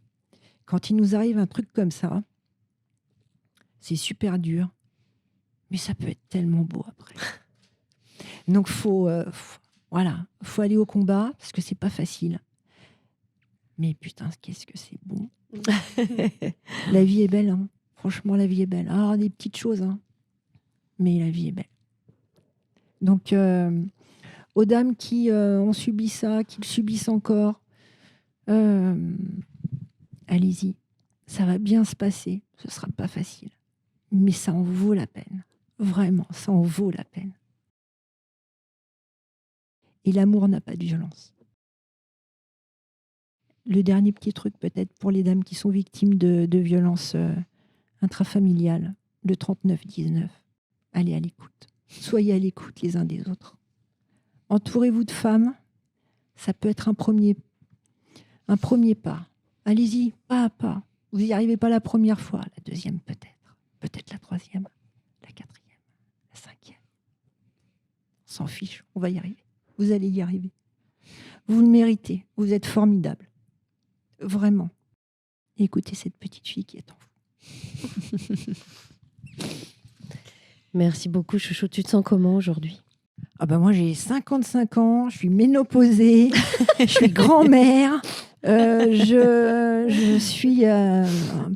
Quand il nous arrive un truc comme ça, c'est super dur. Mais ça peut être tellement beau après. Donc, faut aller au combat parce que c'est pas facile. Mais putain, qu'est-ce que c'est bon. La vie est belle, hein. Franchement, la vie est belle. Alors, des petites choses, hein. Mais la vie est belle. Donc, aux dames qui ont subi ça, qui le subissent encore, allez-y. Ça va bien se passer. Ce sera pas facile. Mais ça en vaut la peine. Vraiment, ça en vaut la peine. Et l'amour n'a pas de violence. Le dernier petit truc peut-être pour les dames qui sont victimes de violences intrafamiliales, le 39-19. Allez à l'écoute. Soyez à l'écoute les uns des autres. Entourez-vous de femmes. Ça peut être un premier pas. Allez-y, pas à pas. Vous n'y arrivez pas la première fois, la deuxième peut-être. Peut-être la troisième, la quatrième, la cinquième. On s'en fiche, on va y arriver. Vous allez y arriver. Vous le méritez. Vous êtes formidable. Vraiment. Et écoutez cette petite fille qui est en vous. Merci beaucoup, Chouchou. Tu te sens comment aujourd'hui? Moi, j'ai 55 ans. Je suis ménopausée. Je suis grand-mère. Je suis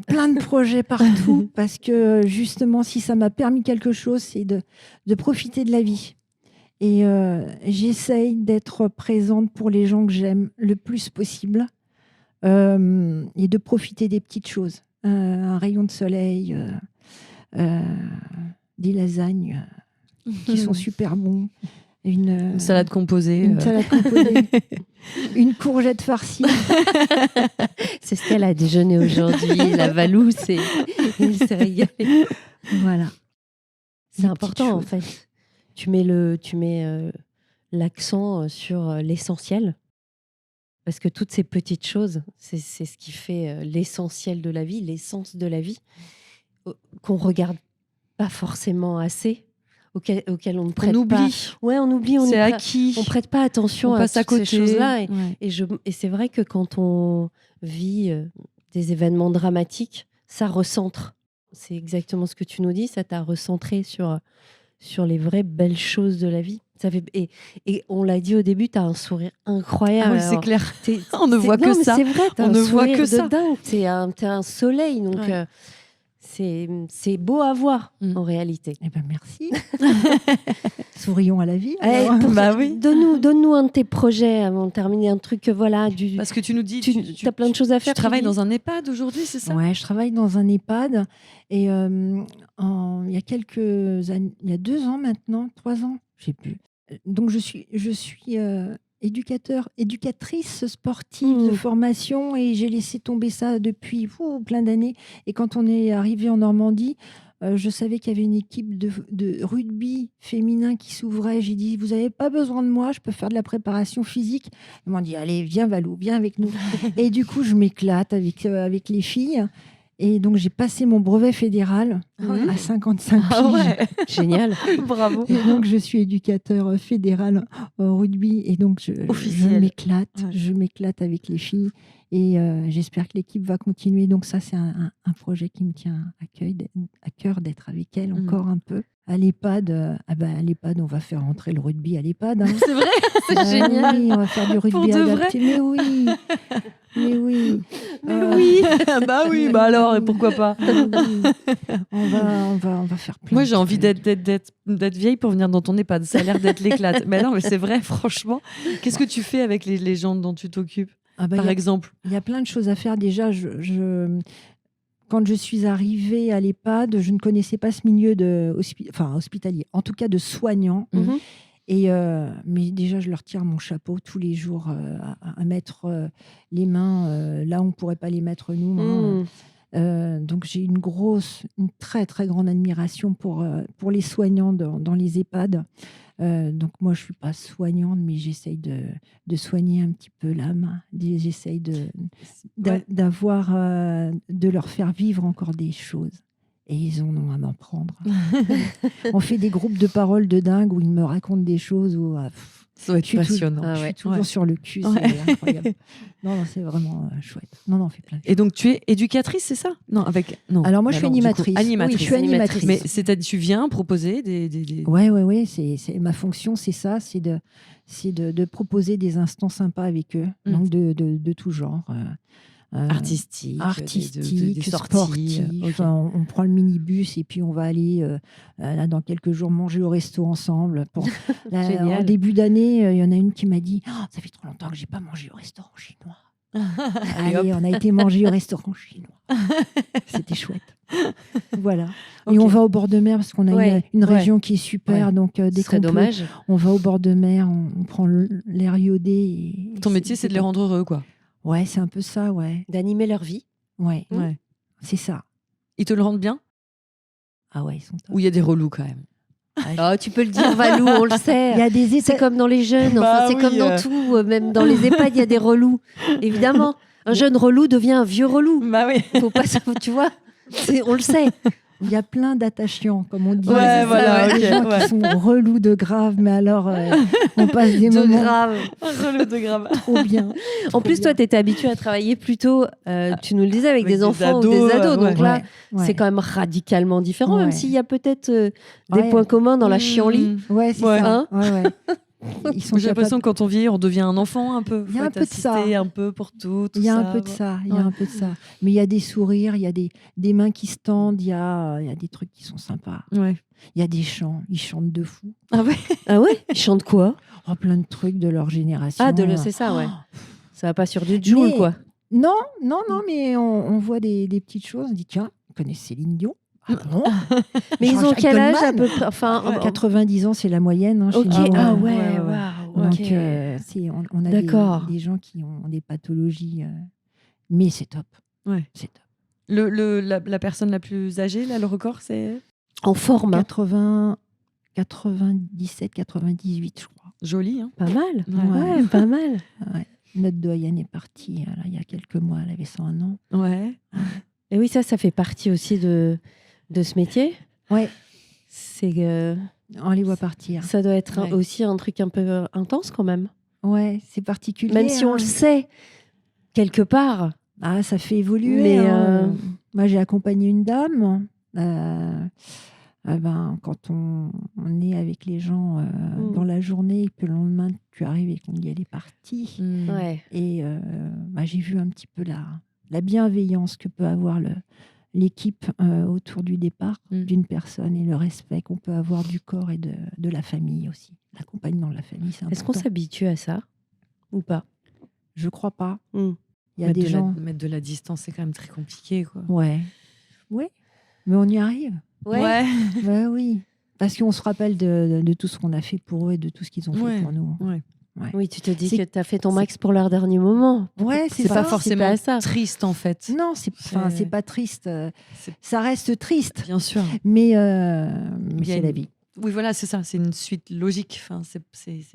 plein de projets partout parce que justement, si ça m'a permis quelque chose, c'est de profiter de la vie. Et j'essaye d'être présente pour les gens que j'aime le plus possible et de profiter des petites choses. Un rayon de soleil, des lasagnes qui sont super bons. Une salade composée. Une courgette farcie. C'est ce qu'elle a déjeuné aujourd'hui, la Valouse, et elle s'est régalée. Voilà. C'est important en fait. Tu mets l'accent sur l'essentiel. Parce que toutes ces petites choses, c'est ce qui fait l'essentiel de la vie, l'essence de la vie, qu'on ne regarde pas forcément assez, auquel on ne prête pas. Ouais, on oublie. C'est acquis. On ne prête pas attention à toutes ces choses-là. Et c'est vrai que quand on vit des événements dramatiques, ça recentre. C'est exactement ce que tu nous dis. Ça t'a recentré sur les vraies belles choses de la vie. Et on l'a dit au début, tu as un sourire incroyable. Ah oui, c'est clair. On ne voit que ça. C'est vrai, on ne voit que ça. Dingue. T'es un soleil. Donc, c'est beau à voir en réalité. Eh ben merci. Sourions à la vie. Oui. Donne-nous un de tes projets avant de terminer, un truc Parce que tu nous dis tu as plein de choses à faire. Tu travailles dans un EHPAD aujourd'hui, c'est ça? Ouais, je travaille dans un EHPAD et il y a quelques années, il y a 2 ans maintenant, 3 ans, je sais plus. Donc je suis éducatrice sportive de formation et j'ai laissé tomber ça depuis plein d'années. Et quand on est arrivé en Normandie, je savais qu'il y avait une équipe de rugby féminin qui s'ouvrait. J'ai dit, vous n'avez pas besoin de moi, je peux faire de la préparation physique. Ils m'ont dit, allez, viens Valou, viens avec nous. Et du coup, je m'éclate avec les filles. Et donc, j'ai passé mon brevet fédéral à 55 piges. Ouais. Génial. Bravo. Et donc, je suis éducateur fédéral au rugby. Et donc, je m'éclate. Ouais. Je m'éclate avec les filles. Et j'espère que l'équipe va continuer. Donc, ça, c'est un projet qui me tient à cœur d'être avec elle encore un peu. À l'EHPAD, à l'EHPAD, on va faire rentrer le rugby à l'EHPAD. Hein. C'est vrai, c'est génial. Oui, on va faire du rugby adapté. Mais oui. Mais oui. Oui, alors, et pourquoi pas. On va faire plein. Moi, j'ai envie d'être vieille pour venir dans ton EHPAD. Ça a l'air d'être l'éclate. Mais non, mais c'est vrai, franchement. Qu'est-ce que tu fais avec les gens dont tu t'occupes, par exemple? Il y a plein de choses à faire. Déjà, quand je suis arrivée à l'EHPAD, je ne connaissais pas ce milieu hospitalier, en tout cas de soignants. Mais déjà, je leur tire mon chapeau tous les jours à mettre les mains là où on ne pourrait pas les mettre nous. Donc, j'ai une très, très grande admiration pour les soignants dans les EHPAD. Donc, moi, je ne suis pas soignante, mais j'essaye de soigner un petit peu l'âme. J'essaye de leur faire vivre encore des choses. Et ils en ont à m'en prendre. On fait des groupes de paroles de dingue où ils me racontent des choses où ça va être passionnant. Je suis toujours sur le cul, c'est incroyable. Non, c'est vraiment chouette. Non, on fait plein de choses. Et donc, tu es éducatrice, c'est ça? Non. Alors, moi, je suis animatrice. Oui, je suis animatrice. Mais tu viens proposer des... Ouais. Ma fonction, c'est ça, c'est de proposer des instants sympas avec eux, donc de tout genre. Artistique, des sorties, sportifs. On prend le minibus et puis on va aller là, dans quelques jours manger au resto ensemble. En début d'année, il y en a une qui m'a dit ça fait trop longtemps que j'ai pas mangé au restaurant chinois. Allez, on a été manger au restaurant chinois. C'était chouette. Voilà. Et on va au bord de mer parce qu'on a une région qui est super. Ouais. Donc, dès qu'on peut, on va au bord de mer, on prend l'air iodé. Ton métier, c'est de les rendre heureux, quoi. Ouais, c'est un peu ça, ouais. D'animer leur vie. Ouais. C'est ça. Ils te le rendent bien? Ah ouais, ils sont top. Ou il y a des relous quand même? Tu peux le dire, Valou, on le sait. C'est comme dans les jeunes, c'est comme dans tout. Même dans les EHPAD, il y a des relous. Évidemment, un jeune relou devient un vieux relou. Faut pas, tu vois, on le sait. Il y a plein d'attachants, comme on dit. Des gens qui sont relous de grave, mais alors on passe des moments relous de grave. Trop bien. En plus, toi, tu étais habituée à travailler plutôt, tu nous le disais, avec des enfants ou des ados. Donc là, c'est quand même radicalement différent, même s'il y a peut-être des points communs dans la chienlit. Ouais, c'est ça. J'ai l'impression que quand on vieillit, on devient un enfant un peu. Il y a un peu de ça. Un peu pour tout. Il y a un peu de ça. Mais il y a des sourires, il y a des mains qui se tendent, il y a des trucs qui sont sympas. Ouais. Il y a des chants, ils chantent de fou. Ah ouais Ils chantent quoi? Plein de trucs de leur génération. C'est ça, ouais. Ça va pas sur du Joule, quoi. Non, mais on voit des petites choses. On dit, tiens, on connaît Céline Dion. Ah bon? Mais ils ont quel âge à peu près? 90 ans, c'est la moyenne. Ok, Donc, on a des gens qui ont des pathologies, mais c'est top. Ouais. C'est top. La personne la plus âgée, là, le record, c'est en forme. 97, 98, je crois. Joli, hein? Pas mal. Ouais, pas mal. Ouais. Notre doyenne est partie il y a quelques mois, elle avait 101 ans. Ouais. Et oui, ça fait partie aussi de ce métier. Ouais. On les voit partir. Ça doit être aussi un truc un peu intense quand même. Ouais, c'est particulier. Même si on le sait, quelque part. Ah, ça fait évoluer. Mais moi, j'ai accompagné une dame. Quand on est avec les gens dans la journée et que le lendemain, tu arrives et qu'on dit elle est partie. Ouais. Et j'ai vu un petit peu la bienveillance que peut avoir l'équipe autour du départ d'une personne et le respect qu'on peut avoir du corps et de la famille aussi. L'accompagnement de la famille, c'est important. Est-ce qu'on s'habitue à ça ou pas? Je crois pas. Il y a des gens... Mettre de la distance, c'est quand même très compliqué, quoi. Ouais. Mais on y arrive. Ouais. Oui. Parce qu'on se rappelle de tout ce qu'on a fait pour eux et de tout ce qu'ils ont fait pour nous. Ouais. Oui, tu te dis que tu as fait ton max pour leur dernier moment. Ouais, c'est pas forcément triste, en fait. Non, c'est pas triste. Ça reste triste. Bien sûr. Mais c'est la vie. Oui, voilà, c'est ça. C'est une suite logique. Enfin, c'est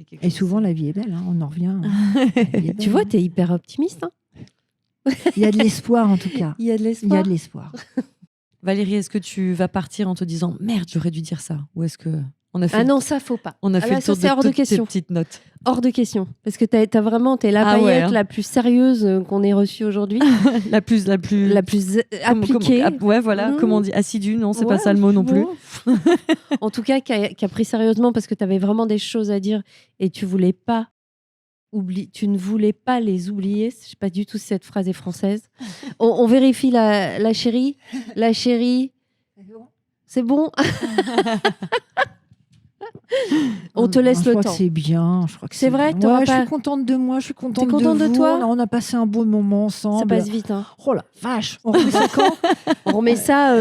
quelque chose. Et souvent, la vie est belle. Hein, on en revient. Tu vois, tu es hyper optimiste. Hein. Il y a de l'espoir, en tout cas. Il y a de l'espoir. Valérie, est-ce que tu vas partir en te disant merde, j'aurais dû dire ça? Ou est-ce que on a fait Ah non, ça faut pas. On a fait le tour de toutes tes petites notes. Hors de question. Parce que t'es la paillette la plus sérieuse qu'on ait reçue aujourd'hui. la plus appliquée. Ouais, voilà. Comment on dit? Assidue? Non, c'est pas ça le mot non plus. En tout cas, qui a pris sérieusement parce que tu avais vraiment des choses à dire et tu ne voulais pas les oublier. Je sais pas du tout si cette phrase est française. On vérifie la chérie. La chérie. C'est bon. On te laisse le temps. C'est bien. Je crois que c'est vrai. Je suis contente de moi. Je suis contente de toi. On a passé un beau moment ensemble. Ça passe vite. Hein. Oh la vache. On remet ça quand? On remet ça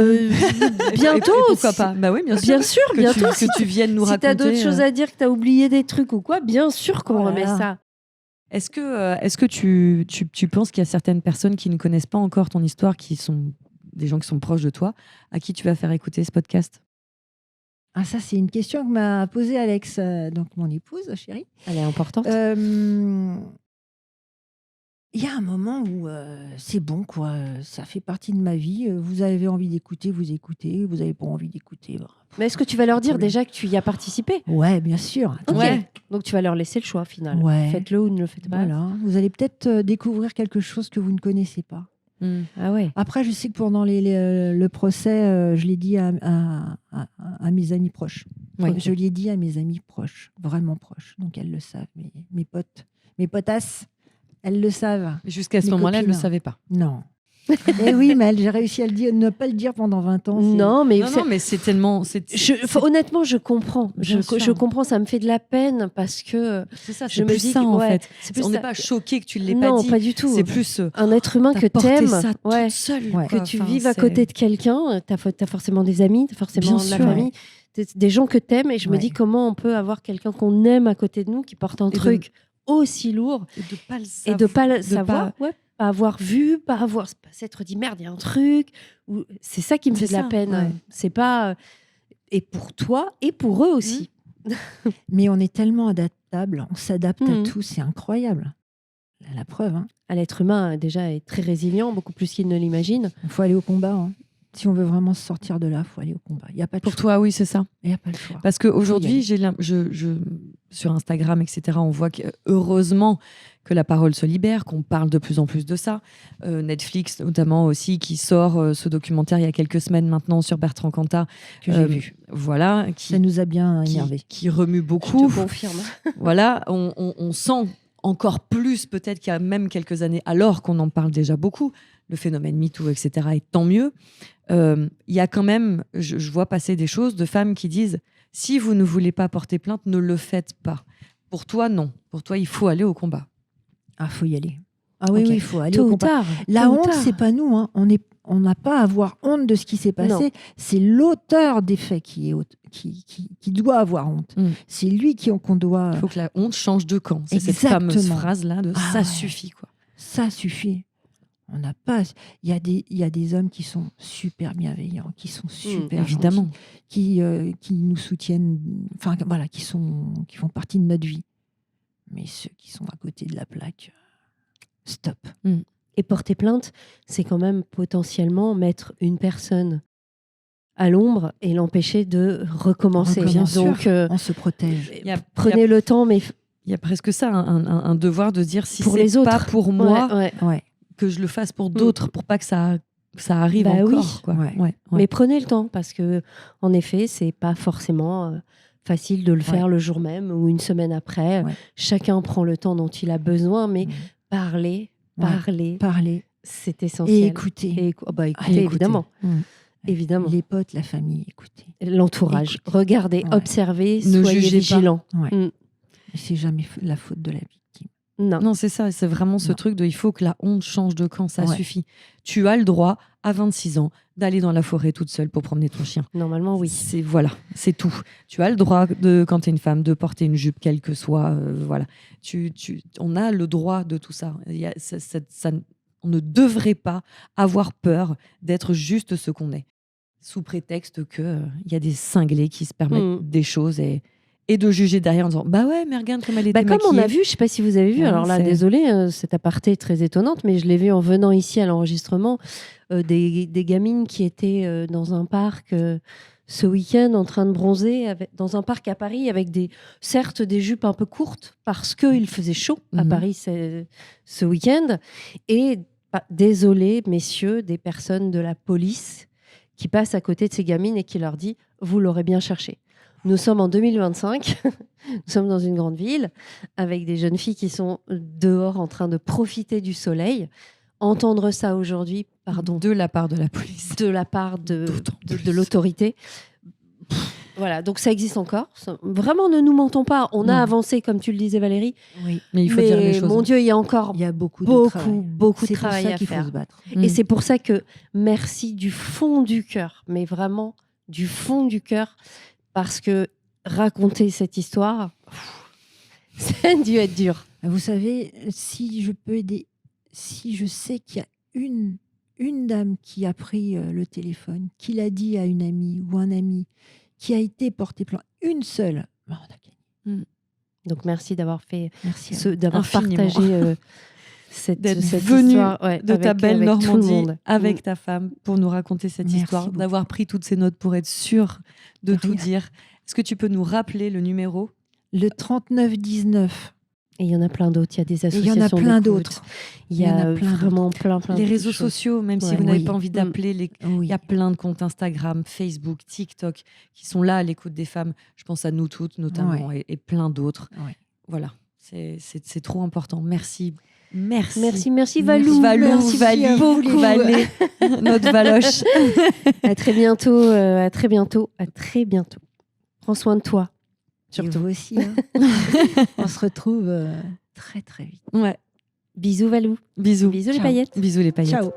bientôt. Et pourquoi pas? Bah oui, bien sûr. Bien sûr, bientôt. Que tu viennes nous raconter. Si t'as d'autres choses à dire, que t'as oublié des trucs ou quoi, bien sûr qu'on remet ça. Est-ce que tu penses qu'il y a certaines personnes qui ne connaissent pas encore ton histoire, qui sont des gens qui sont proches de toi, à qui tu vas faire écouter ce podcast? Ah, ça, c'est une question que m'a posée Alex, donc mon épouse, chérie. Elle est importante. Il y a un moment où c'est bon, quoi. Ça fait partie de ma vie. Vous avez envie d'écouter, vous écoutez. Vous n'avez pas envie d'écouter. Mais est-ce que tu vas leur dire déjà que tu y as participé? Ouais, bien sûr. Okay. Ouais. Donc tu vas leur laisser le choix, au final. Ouais. Faites-le ou ne le faites pas. Voilà. Vous allez peut-être découvrir quelque chose que vous ne connaissez pas. Ah ouais. Après, je sais que pendant le procès, je l'ai dit à mes amis proches. Ouais. Je l'ai dit à mes amis proches, vraiment proches. Donc elles le savent, mes potes, mes potasses, elles le savent. Jusqu'à ce moment-là, elles ne le savaient pas. Non. Et oui, mais j'ai réussi à ne pas le dire pendant 20 ans. Non, mais c'est tellement... honnêtement, je comprends. Je comprends, ça me fait de la peine parce que... C'est ça, je me dis ça, en fait. On n'est pas choqué que tu ne l'aies pas dit. Non, pas du tout. C'est plus... un être humain que t'aimes, toute seule, que tu vives à côté de quelqu'un. T'as forcément des amis, t'as forcément de la famille. Des gens que t'aimes. Et je me dis comment on peut avoir quelqu'un qu'on aime à côté de nous qui porte un truc aussi lourd et de pas le savoir. Pas avoir vu, pas s'être dit merde, il y a un truc. C'est ça qui me fait de la peine. Ouais. C'est pas. Et pour toi et pour eux aussi. Mais on est tellement adaptable, on s'adapte à tout, c'est incroyable. La preuve. Hein. L'être humain déjà est très résilient, beaucoup plus qu'il ne l'imagine. Il faut aller au combat. Hein. Si on veut vraiment se sortir de là, il faut aller au combat. Il y a pas de pour choix. Toi, oui, c'est ça. Il n'y a pas le choix. Parce qu'aujourd'hui, sur Instagram, etc., on voit que, heureusement que la parole se libère, qu'on parle de plus en plus de ça. Netflix, notamment aussi, qui sort ce documentaire il y a quelques semaines maintenant sur Bertrand Cantat. Que j'ai vu. Voilà. Ça nous a bien énervé. Qui remue beaucoup. Je te confirme. Voilà, on sent encore plus, peut-être qu'il y a même quelques années, alors qu'on en parle déjà beaucoup, le phénomène MeToo, etc., et tant mieux. Il y a quand même, je vois passer des choses de femmes qui disent « Si vous ne voulez pas porter plainte, ne le faites pas. Pour toi, non. Pour toi, il faut aller au combat. » Ah, faut y aller. Ah oui, il faut aller Tôt au combat. Tard. La honte, c'est pas nous. Hein. On n'a pas à avoir honte de ce qui s'est passé. Non. C'est l'auteur des faits qui doit avoir honte. C'est lui qu'on doit... Il faut que la honte change de camp. C'est cette fameuse phrase-là de « ça suffit ». Quoi. Ça suffit. On n'a pas... Il y a des hommes qui sont super bienveillants, qui sont super évidemment, qui nous soutiennent, enfin voilà, qui font partie de notre vie. Mais ceux qui sont à côté de la plaque, stop. Et porter plainte, c'est quand même potentiellement mettre une personne à l'ombre et l'empêcher de recommencer. Bien Donc, sûr, on se protège. Prenez le temps, mais... Il y a presque ça, un devoir de dire si pour c'est les autres. Pas pour moi, que je le fasse pour d'autres, pour pas que ça arrive encore. Oui. Quoi. Mais prenez le temps, parce que en effet, c'est pas forcément... facile de le faire le jour même ou une semaine après. Chacun prend le temps dont il a besoin, mais parler. C'est essentiel. Et écouter. Écoutez, évidemment. Évidemment. Les potes, la famille, écoutez. L'entourage. Regardez, observez, Ne soyez jugez vigilants. C'est jamais la faute de la victime. Non, c'est ça. C'est vraiment ce truc de il faut que la honte change de camp. Ça suffit. Tu as le droit, à 26 ans, d'aller dans la forêt toute seule pour promener ton chien. Normalement, oui. C'est tout. Tu as le droit, quand tu es une femme, de porter une jupe, quelle que soit. Voilà. On a le droit de tout ça. On ne devrait pas avoir peur d'être juste ce qu'on est, sous prétexte qu'il y a des cinglés qui se permettent des choses et de juger derrière en disant bah ouais, mais regarde comme elle était maquillée. Comme on a vu, je sais pas si vous avez vu, alors là, désolée, cette aparté est très étonnante, mais je l'ai vu en venant ici à l'enregistrement, des gamines qui étaient dans un parc ce week-end en train de bronzer, dans un parc à Paris, avec certes des jupes un peu courtes, parce qu'il faisait chaud à Paris ce week-end, et désolé, messieurs, des personnes de la police qui passent à côté de ces gamines et qui leur dit « Vous l'aurez bien cherché ». Nous sommes en 2025, nous sommes dans une grande ville, avec des jeunes filles qui sont dehors en train de profiter du soleil. Entendre ça aujourd'hui, de la part de la police, de la part de l'autorité, voilà, donc ça existe encore. Vraiment, ne nous mentons pas. On a avancé, comme tu le disais, Valérie. Oui, mais il faut dire les choses. Mon Dieu, il y a beaucoup de travail à faire. Faut se battre. Et c'est pour ça que merci du fond du cœur, mais vraiment du fond du cœur, parce que raconter cette histoire, ça a dû être dur. Vous savez, si je peux aider, si je sais qu'il y a une dame qui a pris le téléphone, qui l'a dit à une amie ou un ami, qui a été portée plainte, une seule, on a gagné. Donc merci d'avoir d'avoir partagé cette venue histoire de ta belle Normandie avec ta femme pour nous raconter cette histoire, d'avoir pris toutes ces notes pour être sûre de tout dire. Est-ce que tu peux nous rappeler le numéro ? Le 3919. Et il y en a plein d'autres. Il y a des associations. Il y en a plein d'autres. Il y a vraiment plein les réseaux sociaux, même si vous n'avez pas envie d'appeler, il y a plein de comptes Instagram, Facebook, TikTok qui sont là à l'écoute des femmes. Je pense à nous toutes notamment et plein d'autres. Voilà, c'est trop important. Merci Valou. Merci beaucoup, Valé, notre Valoche. À très bientôt. À très bientôt. Prends soin de toi. Surtout aussi. On se retrouve très très vite. Bisous Valou. Bisous les paillettes. Bisous les paillettes. Ciao.